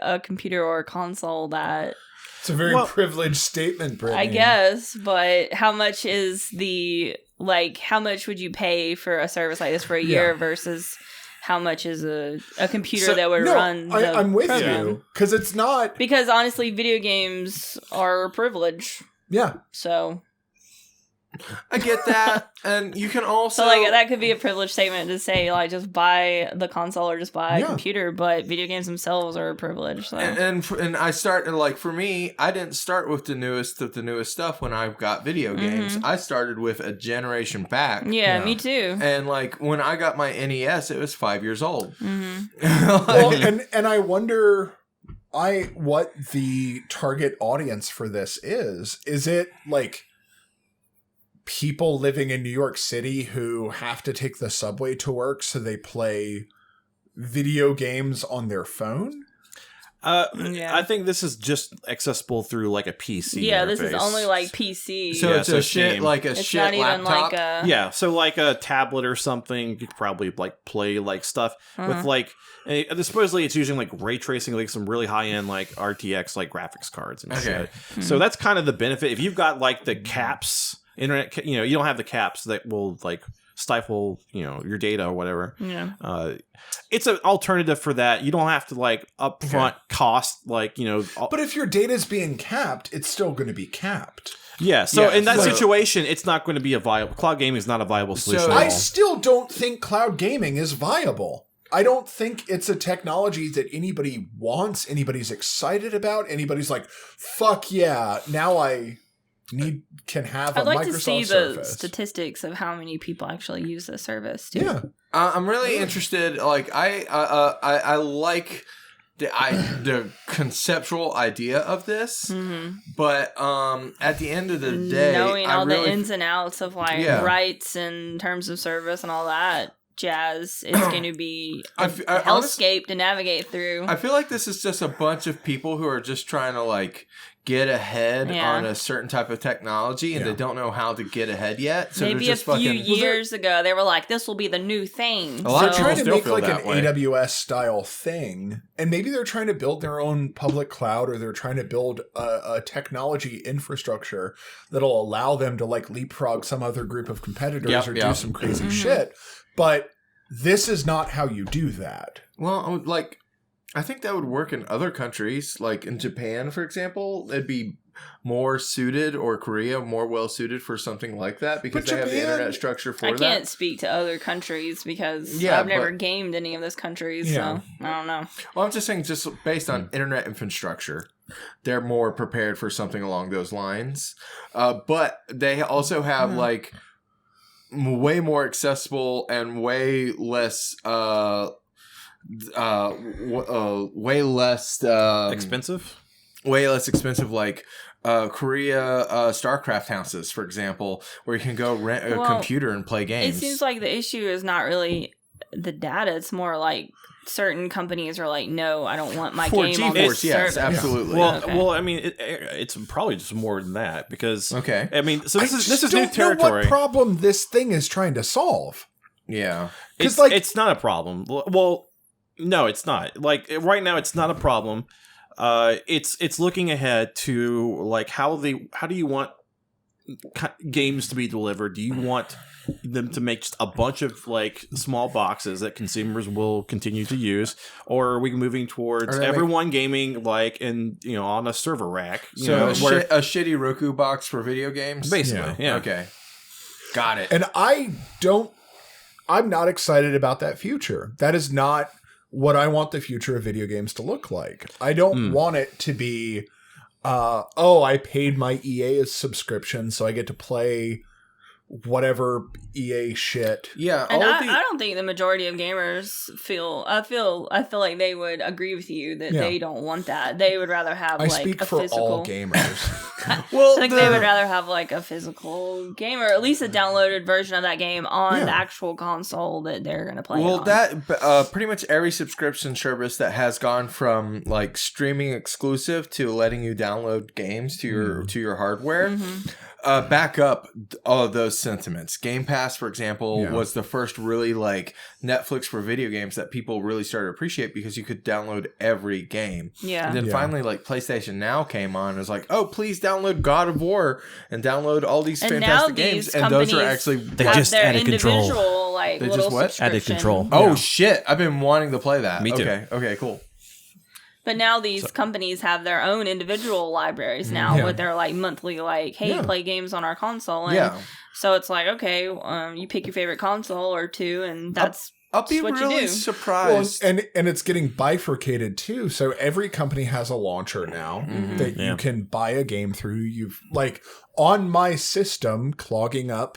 a computer or a console that It's a very privileged statement, Brittany. I guess, but how much is how much would you pay for a service like this for a year versus how much is a computer that would run the I'm with program? you. Because it's not... Because honestly, video games are a privilege. Yeah. So I get that, and you can also that could be a privilege statement to say just buy the console or just buy a computer, but video games themselves are a privilege. So. And I started for me, I didn't start with the newest of the newest stuff when I got video games. I started with a generation back. Yeah, me too. And when I got my NES, it was 5 years old. Well, and I wonder what the target audience for this is. Is it people living in New York City who have to take the subway to work, so they play video games on their phone? I think this is just accessible through a PC. Yeah, this is interface. only PC. So it's a shit it's shit not even laptop. Yeah, so a tablet or something, you could probably play stuff with supposedly it's using ray tracing, some really high end RTX graphics cards and shit. So that's kind of the benefit. If you've got the caps, internet, you don't have the caps that will stifle your data or whatever. Yeah. It's an alternative for that. You don't have to upfront cost But if your data is being capped, it's still going to be capped. Yeah, so in that so- situation, it's not going to be a viable... Cloud gaming is not a viable solution at all. I still don't think cloud gaming is viable. I don't think it's a technology that anybody wants, anybody's excited about, anybody's like, fuck yeah, now I can have a I'd like Microsoft to see Surface. the statistics of how many people actually use this service too. Yeah. I'm really interested. I like the conceptual idea of this, but at the end of the day, knowing all the ins and outs of rights and terms of service and all that jazz, it's going to be a hellscape to navigate through. I feel like this is just a bunch of people who are just trying to get ahead Yeah. on a certain type of technology, and they don't know how to get ahead yet. So Maybe they're a just few fucking years ago, they were like, "This will be the new thing." A lot of So- Trying to still make feel like an that way. AWS style thing, and maybe they're trying to build their own public cloud, or they're trying to build a technology infrastructure that'll allow them to like leapfrog some other group of competitors or do some crazy shit. But this is not how you do that. Well, like, I think that would work in other countries, like in Japan, for example. It'd be more suited, or Korea more well suited for something like that because But they have the Japan- internet structure for I that. can't speak to other countries because Yeah, I've never but- gamed any of those countries, Yeah. so I don't know. Well, I'm just saying, just based on internet infrastructure, they're more prepared for something along those lines. But they also have like way more accessible and way less, way less Expensive? way less expensive, like Korea StarCraft houses, for example, where you can go rent a computer and play games. It seems like the issue is not really the data; it's more like certain companies are like, "No, I don't want my for game on GeForce, this yes, service." absolutely. Well, Okay. well, I mean, it's probably just more than that because Okay. I mean, so this I is just new don't know territory. what problem this thing is trying to solve. Yeah. Because It's like it's not a problem. Well, no, it's not. Like right now, it's not a problem. It's looking ahead to like how do you want games to be delivered? Do you want them to make just a bunch of like small boxes that consumers will continue to use, or are we moving towards Are they everyone gaming like on a server rack? So a shitty Roku box for video games? basically, yeah. Okay. Got it. And I'm not excited about that future. That is not what I want the future of video games to look like. I don't want it to be, I paid my EA subscription, so I get to play whatever EA shit. Yeah. And all I the- don't think the majority of gamers feel. I feel like they would agree with you that Yeah. they don't want that. They would rather have I like speak a for physical. all gamers. well, I think they would rather have like a physical game, or at least a downloaded version of that game on the actual console that they're going to play. Well, on. that pretty much every subscription service that has gone from like streaming exclusive to letting you download games to your hardware, back up all of those sentiments. Game Pass, for example, was the first really like Netflix for video games that people really started to appreciate because you could download every game. Yeah. And then finally, like PlayStation Now came on and was like, oh, please download God of War and download all these And fantastic now games. these And those are companies actually They have just their added control. individual like They little just what? Added subscription. control. Oh shit! I've been wanting to play that. Me too. Okay, cool. But now these companies have their own individual libraries now with their like monthly like, hey, play games on our console. And so it's like, okay, you pick your favorite console or two, and that's I'll be what you really do. Well, surprised. and it's getting bifurcated too. So every company has a launcher now that you can buy a game through. You've like on my system clogging up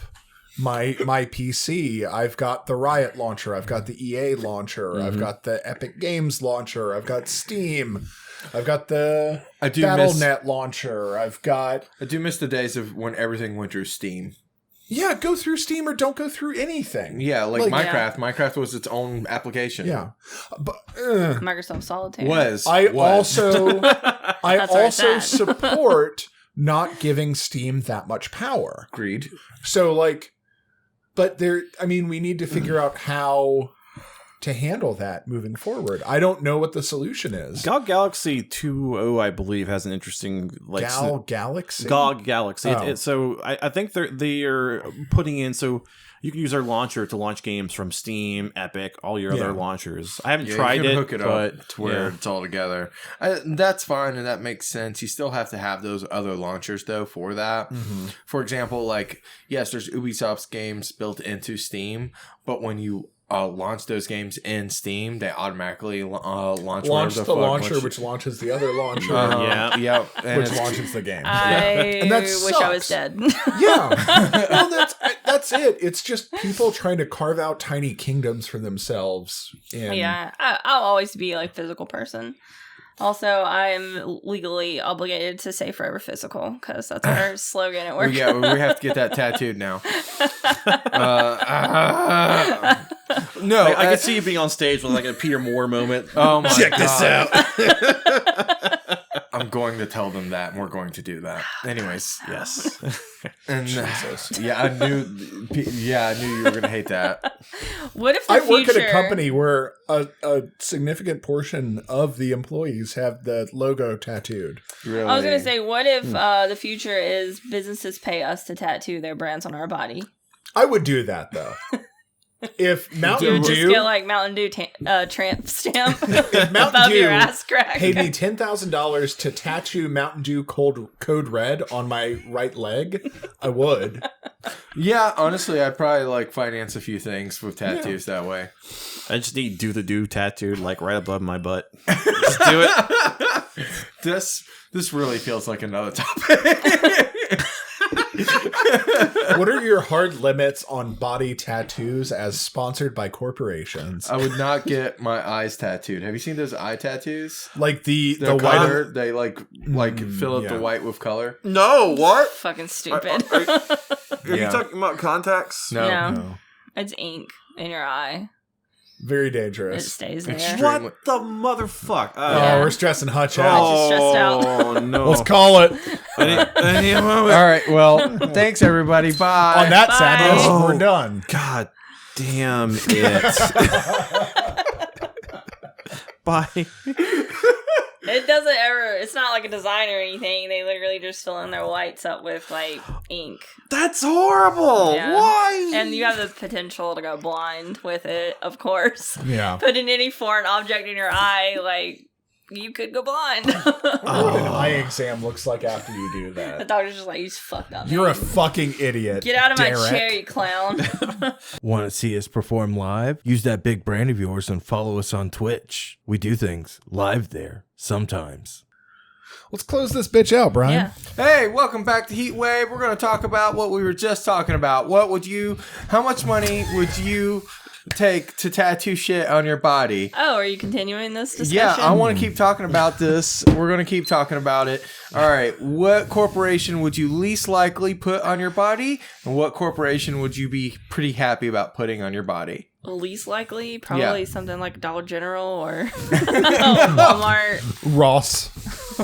my PC, I've got the Riot launcher, I've got the EA launcher, I've got the Epic Games launcher, I've got Steam, I've got the Battle.net launcher, I've got... I do miss the days of when everything went through Steam. Yeah, go through Steam or don't go through anything. Yeah, like Like- Minecraft. Minecraft was its own application. Yeah. But Microsoft Solitaire. I also That's where it's at. support not giving Steam that much power. Agreed. So like, but we need to figure out how to handle that moving forward. I don't know what the solution is. GOG Galaxy 2.0, I believe, has an interesting like Galaxy? GOG Galaxy. Oh. So I think they're putting in so you can use our launcher to launch games from Steam, Epic, all your other launchers. I haven't tried you can it, hook it but up to where it's all together. That's fine, and that makes sense. You still have to have those other launchers, though, for that. For example, like, yes, there's Ubisoft's games built into Steam, but when you launch those games in Steam, they automatically launch the launcher, which launches the other launcher, yeah, and which it's- launches the game. I And that wish I was sucks. dead. Yeah. Well, that's it. It's just people trying to carve out tiny kingdoms for themselves. And Yeah, I'll always be like physical person. Also, I'm legally obligated to say forever physical because that's our slogan at work. Yeah, we have to get that tattooed now. No, I could see you being on stage with like a Peter Moore moment. Oh my Check God. this out. I'm going to tell them that, and we're going to do that. Anyways, Yes. and I knew you were gonna hate that. What if the I future... work at a company where a significant portion of the employees have the logo tattooed. Really, I was gonna say, what if the future is businesses pay us to tattoo their brands on our body? I would do that though. If You Mountain would just Dew get like Mountain Dew tramp stamp Mountain above Dew your ass crack. paid me $10,000 to tattoo Mountain Dew Code Red on my right leg, I would. yeah, honestly, I'd probably like finance a few things with tattoos that way. I just need do the do tattooed like right above my butt. Just do it. This really feels like another topic. What are your hard limits on body tattoos as sponsored by corporations? I would not get my eyes tattooed. Have you seen those eye tattoos? Like the They're white. color. They like fill up yeah. the white with color. No, what? Fucking stupid. Are Yeah. you talking about contacts? No. No. It's ink in your eye. Very It dangerous. stays there. Extreme. What the motherfuck? Oh, we're stressing Hutch out. just stressed out. Oh, no. Let's call it. I need a moment. All right. Well, thanks everybody. Bye. On that Bye. sadness, Oh. we're done. God damn it. Bye. It doesn't ever. It's not like a design or anything. They literally just fill in their whites up with like ink, That's horrible. Yeah. Why? and you have the potential to go blind with it. Of course, Yeah. put in any foreign object in your eye, like you could go blind. What an eye exam looks like after you do The that. doctor's just like, you fucked up. You're a man. fucking idiot. Get out of my Derek. chair, you clown. Want to see us perform live? Use that big brand of yours and follow us on Twitch. We do things live there sometimes. Let's close this bitch out, Brian. Yeah. Hey, welcome back to HEETwave. We're going to talk about what we were just talking about. How much money would you take to tattoo shit on your body? Oh, are you continuing this discussion? Yeah, I want to keep talking about this. We're going to keep talking about it. All right. What corporation would you least likely put on your body? And what corporation would you be pretty happy about putting on your body? Least likely, probably Yeah. something like Dollar General or Walmart, Ross.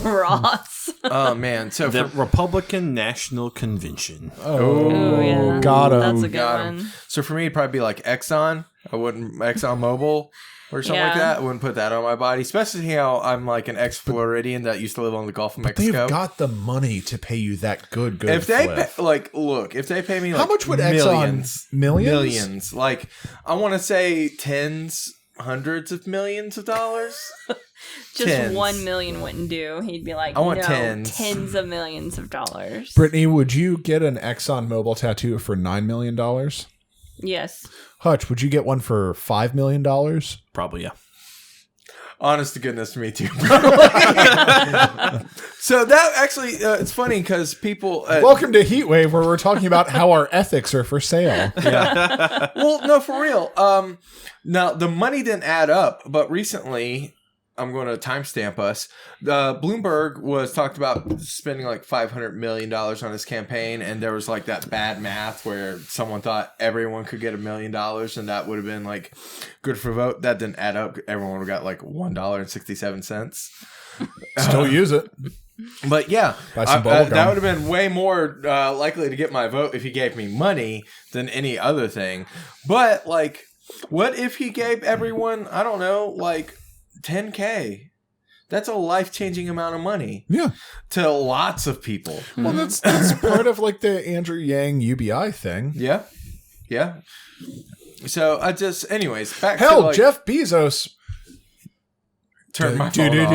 Ross. Oh, man. So The for, Republican National Convention. Oh, yeah. Got him. That's a good got 'em. one. so for me, it'd probably be like Exxon. I wouldn't Exxon Mobil or something like Yeah. that. I wouldn't put that on my body, especially how I'm like an ex-Floridian that used to live on the Gulf of They've Mexico. got the money to pay you that good If they flip. if they pay me like How much would millions, Exxon? Millions? millions, like I want to say tens, hundreds of millions of dollars. Just Tens. 1 million wouldn't do. He'd be like, I want no, tens. tens of millions of dollars. Brittany, would you get an Exxon Mobil tattoo for $9 million? Yes. Hutch, would you get one for $5 million? Probably, yeah. Honest to goodness, me too. So that actually, it's funny because people. Welcome to HEETwave, where we're talking about how our ethics are for sale. Well, no, for real. Now the money didn't add up, but recently, I'm going to timestamp us. Bloomberg was talked about spending like $500 million on his campaign, and there was like that bad math where someone thought everyone could get $1 million, and that would have been like good for vote. That didn't add up. Everyone would have got like $1.67. Still use it. But yeah, Buy some bubble that gum. would have been way more likely to get my vote if he gave me money than any other thing. But like, what if he gave everyone, I don't know, like $10K? That's a life-changing amount of money Yeah. to lots of people. Well, that's part of like the Andrew Yang UBI thing. Yeah. Yeah. So anyways, back Hell, to like, Jeff Bezos. turn my phone off.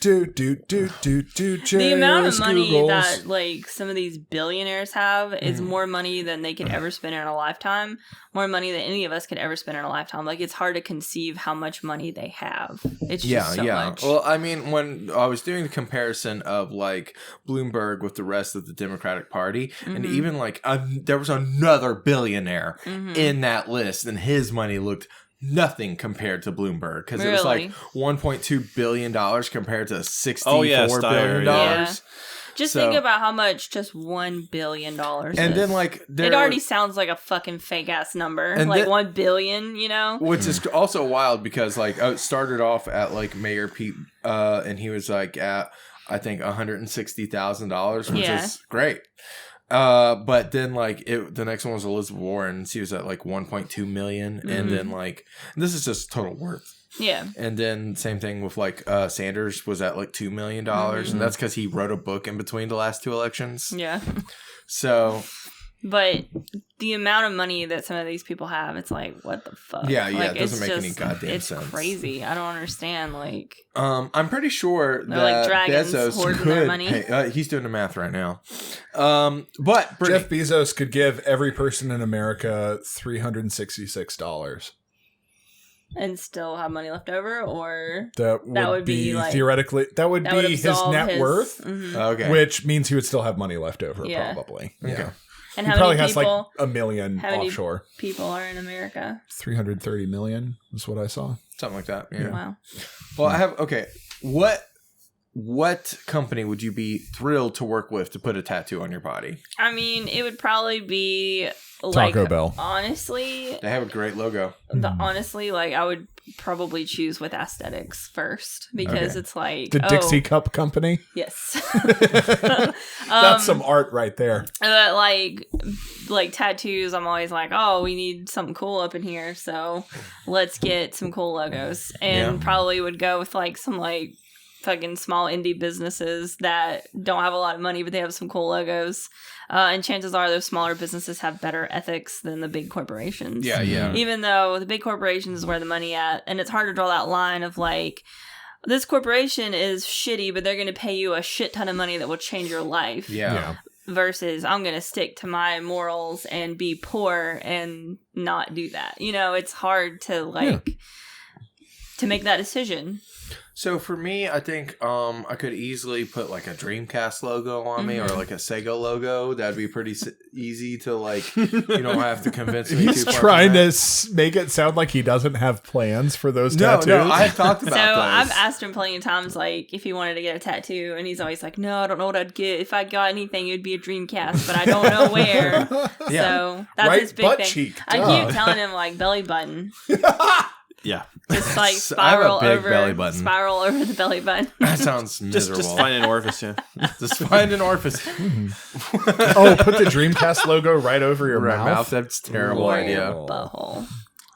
The amount of money Googles. that like some of these billionaires have is more money than they could ever spend in a lifetime. More money than any of us could ever spend in a lifetime. Like, it's hard to conceive how much money they have. It's just so much. Well, I mean, when I was doing the comparison of like Bloomberg with the rest of the Democratic Party, and even like there was another billionaire in that list, and his money looked nothing compared to Bloomberg because it was like $1.2 billion compared to $64 billion. Yeah. Just So- think about how much just $1 billion And is. then like it already sounds like a fucking fake ass number. And Like then- 1 billion, you know? which is also wild because like it started off at like Mayor Pete, and he was like at I think $160,000, which Yeah. is great. But then the next one was Elizabeth Warren. She was at like 1.2 million, and then this is just total worth. Yeah. And then same thing with Sanders was at like $2 million, and that's because he wrote a book in between the last two elections. Yeah. So, but the amount of money that some of these people have, it's like, what the fuck? Yeah, yeah, Like, it doesn't it's make any goddamn it's sense. It's crazy. I don't understand. Like, I'm pretty sure they're like that dragons Bezos hoarding could. their money. Hey, he's doing the math right now. But Brittany, Jeff Bezos could give every person in America $366. and still have money left over, or That would be like, theoretically that would be his net worth, okay, which means he would still have money left over. Yeah. Probably. Okay. Yeah. And He how probably many has people? like $1 million how many offshore. people are in America? 330 million is what I saw. something like that. Yeah. Wow. Well, I have What company would you be thrilled to work with to put a tattoo on your body? I mean, it would probably be like Taco Bell. Honestly, They have a great logo. honestly, like I would probably choose with aesthetics first because Okay. it's like The Dixie Cup Company. Yes. That's some art right there. Like tattoos, I'm always like, oh, we need something cool up in here, so let's get some cool logos, and Yeah. probably would go with like some like fucking small indie businesses that don't have a lot of money, but they have some cool logos. And chances are those smaller businesses have better ethics than the big corporations. Yeah, yeah. Even though the big corporations is where the money at, and it's hard to draw that line of like, this corporation is shitty, but they're going to pay you a shit ton of money that will change your life. Yeah. Versus I'm going to stick to my morals and be poor and not do that. You know, it's hard to to make that decision. So for me, I think I could easily put like a Dreamcast logo on me or like a Sega logo. That'd be pretty easy to you don't have to convince me. He's too far trying from to that. make it sound like he doesn't have plans for those No, tattoos. no, I've talked So about those. I've asked him plenty of times, like, if he wanted to get a tattoo, and he's always like, no, I don't know what I'd get. If I got anything, it'd be a Dreamcast, but I don't know where. So that's Right his big butt thing. cheek, I duh. keep telling him, like, belly button. Yeah. Just like I have a spiral big over belly button. Spiral over the belly button. That sounds miserable. Just find an orifice, yeah. Just find an orifice. Oh, put the Dreamcast logo right over your Right, mouth. That's a terrible Or idea. your butthole.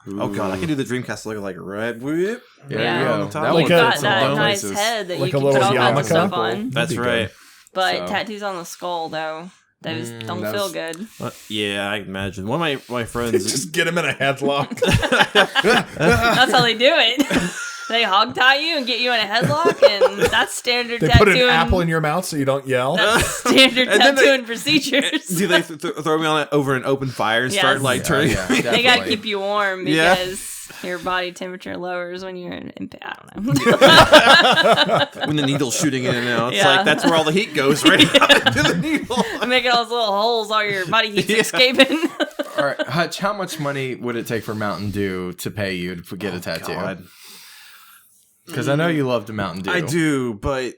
Oh god, I can do the Dreamcast logo like red. Whoop. There Yeah. you go. On the top. That Like You've one a- got fits in that both nice places. head that Like you a can put little all kinds of yarmulke. stuff on. That's That'd be right. But So- tattoos on the skull, though, those don't that's- feel good. Yeah, I imagine. One of my friends. Just get him in a headlock. That's how they do it. They hog tie you and get you in a headlock, and that's standard They tattooing. put an apple in your mouth so you don't yell. That's standard And then they- tattooing procedures. Do they throw me on it over an open fire and start Yes. like turning? Yeah, They gotta definitely. keep you warm Yeah. because your body temperature lowers when you're in. I don't know. When the needle's shooting in and out, it's Yeah. like that's where all the heat goes, right into the needle. Making all those little holes, all your body heat's Yeah. escaping. All right, Hutch, how much money would it take for Mountain Dew to pay you to get a tattoo? God. Because I know you love the Mountain Dew. I do, but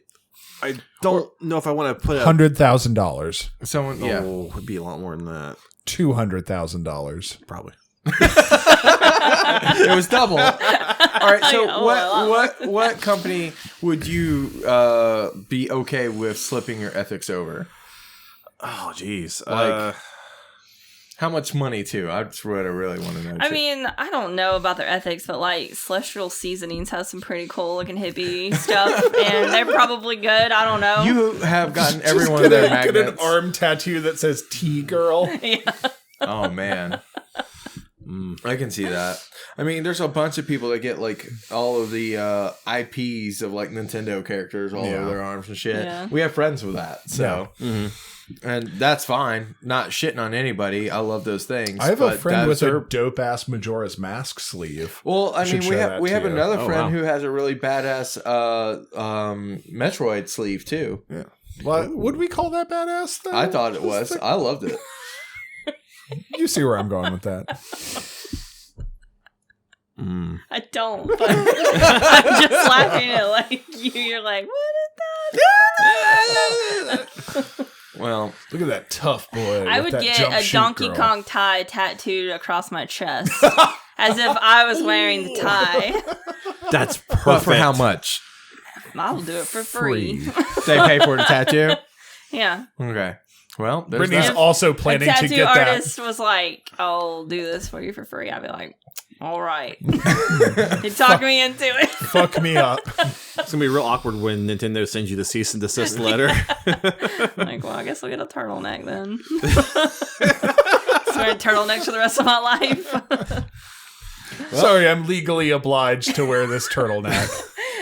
I don't know if I want to put a. $100,000. Someone, yeah. Oh, it would be a lot more than that, $200,000. probably. It was double. All right, so Oh, a lot what company would you be okay with slipping your ethics over? Oh, jeez. How much money too? That's what I really want to know. I too. mean, I don't know about their ethics, but like Celestial Seasonings has some pretty cool looking hippie stuff, and they're probably good. I don't know. you have gotten every one Just of their get an magnets. arm tattoo that says Tea Girl. Yeah. Oh man, I can see that. I mean, there's a bunch of people that get like all of the IPs of like Nintendo characters all over their arms and shit. Yeah. We have friends with that, so and that's fine. Not shitting on anybody. I love those things. I have a but friend with that's a their- dope ass Majora's Mask sleeve. Well, I Should mean, show we that have to you. another Oh, friend wow. who has a really badass Metroid sleeve too. Yeah. What would we call that badass though? I thought it was. I loved it. You see where I'm going with that. I don't, but I'm just laughing at like you. You're like, what is that? Well, Look at that tough boy. I with would that get jump a shoot Donkey girl. Kong tie tattooed across my chest, as if I was wearing the tie. That's but perfect. for how much? I'll do it for free. They pay for the tattoo? Yeah. Okay. Well, there's Brittany's that. also planning a to tattoo get artist was like, I'll do this for you for free. I'd be like, all right. You talked me into it. Fuck me up. It's gonna be real awkward when Nintendo sends you the cease and desist letter. Like, well, I guess I'll get a turtleneck then. Wearing turtlenecks for the rest of my life. Sorry, I'm legally obliged to wear this turtleneck.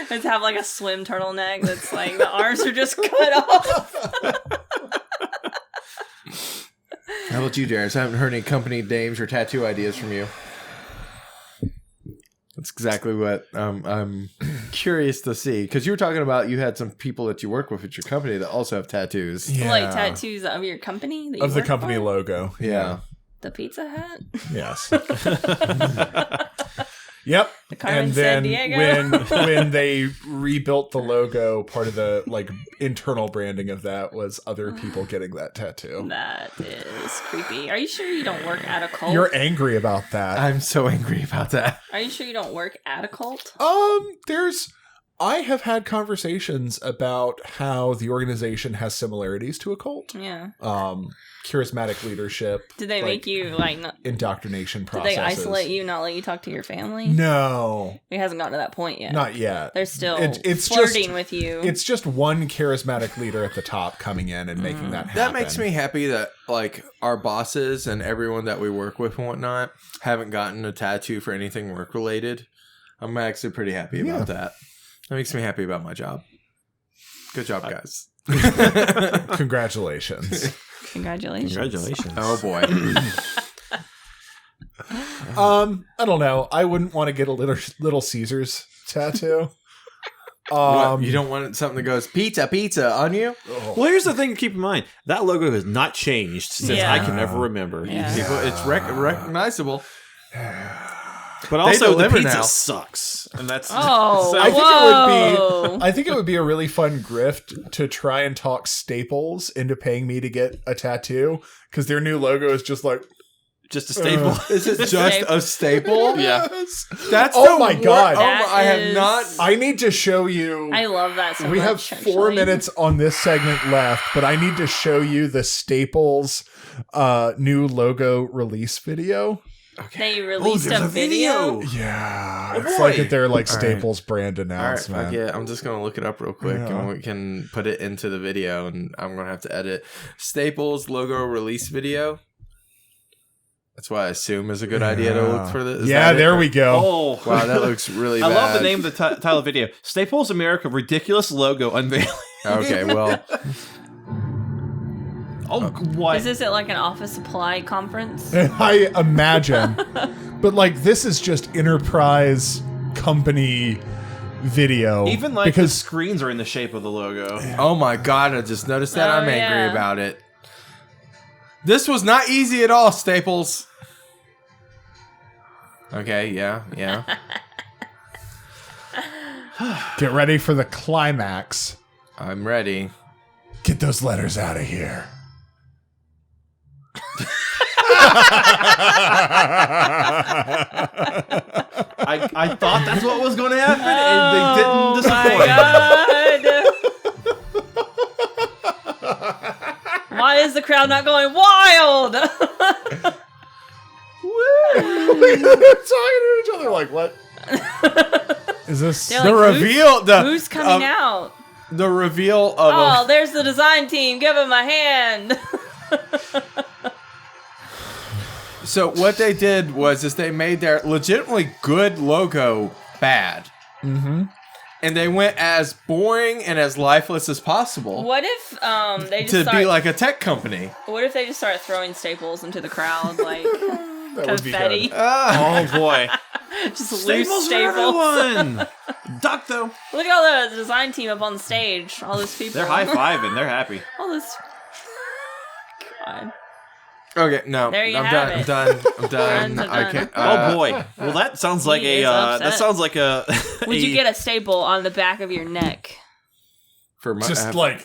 Just have like a swim turtleneck that's like the arms are just cut off. How about you, Jairus? I haven't heard any company names or tattoo ideas from you. That's exactly what I'm curious to see. Because you were talking about you had some people that you work with at your company that also have tattoos. Yeah. Like tattoos of your company? That you Of the work company for? logo. Yeah. The Pizza Hut? Yes. Yep. The Carmen And then Sandiego? when they rebuilt the logo, part of the like internal branding of that was other people getting that tattoo. That is creepy. Are you sure you don't work at a cult? You're angry about that. I'm so angry about that. Are you sure you don't work at a cult? I have had conversations about how the organization has similarities to a cult. Yeah. Charismatic leadership. Did they make you like? Indoctrination Did processes? they isolate you, not let you talk to your family? No, It hasn't gotten to that point yet. not yet. They're still It's flirting just, with you. It's just one charismatic leader at the top coming in and making that happen. That makes me happy that like our bosses and everyone that we work with and whatnot haven't gotten a tattoo for anything work related. I'm actually pretty happy about that. That makes me happy about my job. Good job, guys. Congratulations. Congratulations. Oh boy. I don't know. I wouldn't want to get a Little Caesars tattoo. What, you don't want something that goes pizza on you? Well, here's the thing to keep in mind. That logo has not changed since I can ever remember. Yeah. People, it's recognizable. But also, the deliver pizza now. sucks. And that's... Oh, so- I think it would be a really fun grift to try and talk Staples into paying me to get a tattoo because their new logo is just like just a staple. Is it just a staple? Yeah. That's oh my god. I have not. I need to show you. I love that so we much. have 4 actually. minutes on this segment left, but I need to show you the Staples new logo release video. They released there's a video. Yeah, Oh, it's boy. like their like All right. Staples brand All right, announcement. fuck yeah. I'm just gonna look it up real quick, Yeah. and we can put it into the video, and I'm gonna have to edit Staples logo release video. That's what I assume is a good idea to look for this. Is Yeah, that there it? we go. Oh. Wow, that looks really I bad. love the name of the title of the video. Staples America Ridiculous Logo Unveiling. Okay, well, Oh, what? Is this at like an office supply conference? I imagine. But like this is just enterprise company video. Even like because the screens are in the shape of the logo. oh my god, I just noticed that. Oh, I'm angry yeah. about it. This was not easy at all, Staples. Okay, yeah. get ready for the climax. I'm ready. Get those letters out of here. I thought that's what was going to happen, and they Oh didn't disappoint. my god! Why is the crowd not going wild? They're talking to each other like, what? Is this They're The like, reveal. Who's coming out? The reveal of. Oh, there's the design team. Give him a hand. So what they did was they made their legitimately good logo bad. Mm-hmm. And they went as boring and as lifeless as possible What if they just to start? be like a tech company. What if they just start throwing staples into the crowd like that would be confetti? good. Oh boy. Just loose Staples for staples. everyone. Duck though. Look at all the design team up on stage. All those people. They're high-fiving. They're happy. all this. God. Okay, no, There you I'm have done. it. I'm done. Friends are I done. can't. Oh boy. Well, that sounds like He is upset. Would you get a staple on the back of your neck? for my, Just like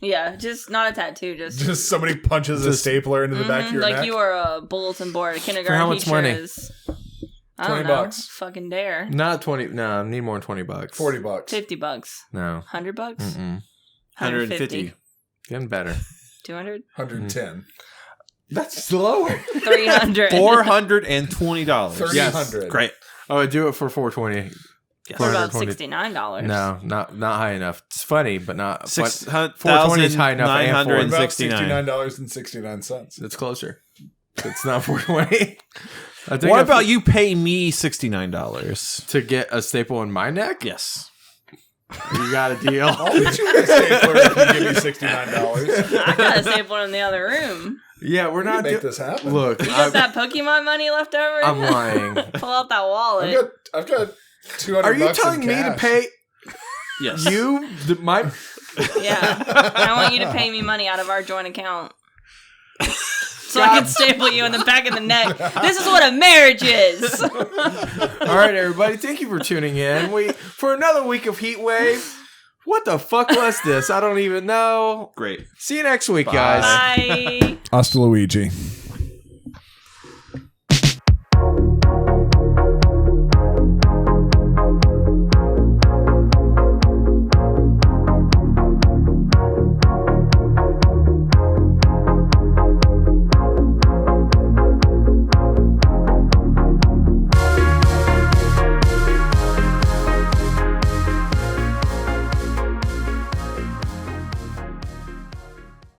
Yeah, just not a tattoo. Just somebody punches a stapler into the back of your like neck. you are a bulletin board, a kindergarten how much teacher money? is. I don't 20 know. bucks. Fucking dare. Not 20. No, I need more than $20. $40. $50. No. $100? Mm-mm. 150. Getting better. 200? 110. That's lower. 300. $420. Yes. Great. Oh, I do it for $420. Yes. What about $420. $69? No, not high enough. It's funny, but not. Six but 420 is high enough. And $6,969. About $69. $69.69. it's closer. It's not 420. I think What if- about you pay me $69? to get a staple in my neck? Yes. You got a deal. I'll get you a stapler if you give me $69. I got a staple in the other room. Yeah, we're We not can make this happen. Look, You got that Pokemon money left over? I'm lying. Pull out that wallet. I've got 200 Are you bucks in telling me to cash. pay Yes. you my? Yeah. I want you to pay me money out of our joint account. So I can staple you in the back of the neck. This is what a marriage is. All right, everybody. Thank you for tuning in. For another week of HEETwave. What the fuck was this? I don't even know. Great. See you next week, guys. Bye. Hasta Luigi.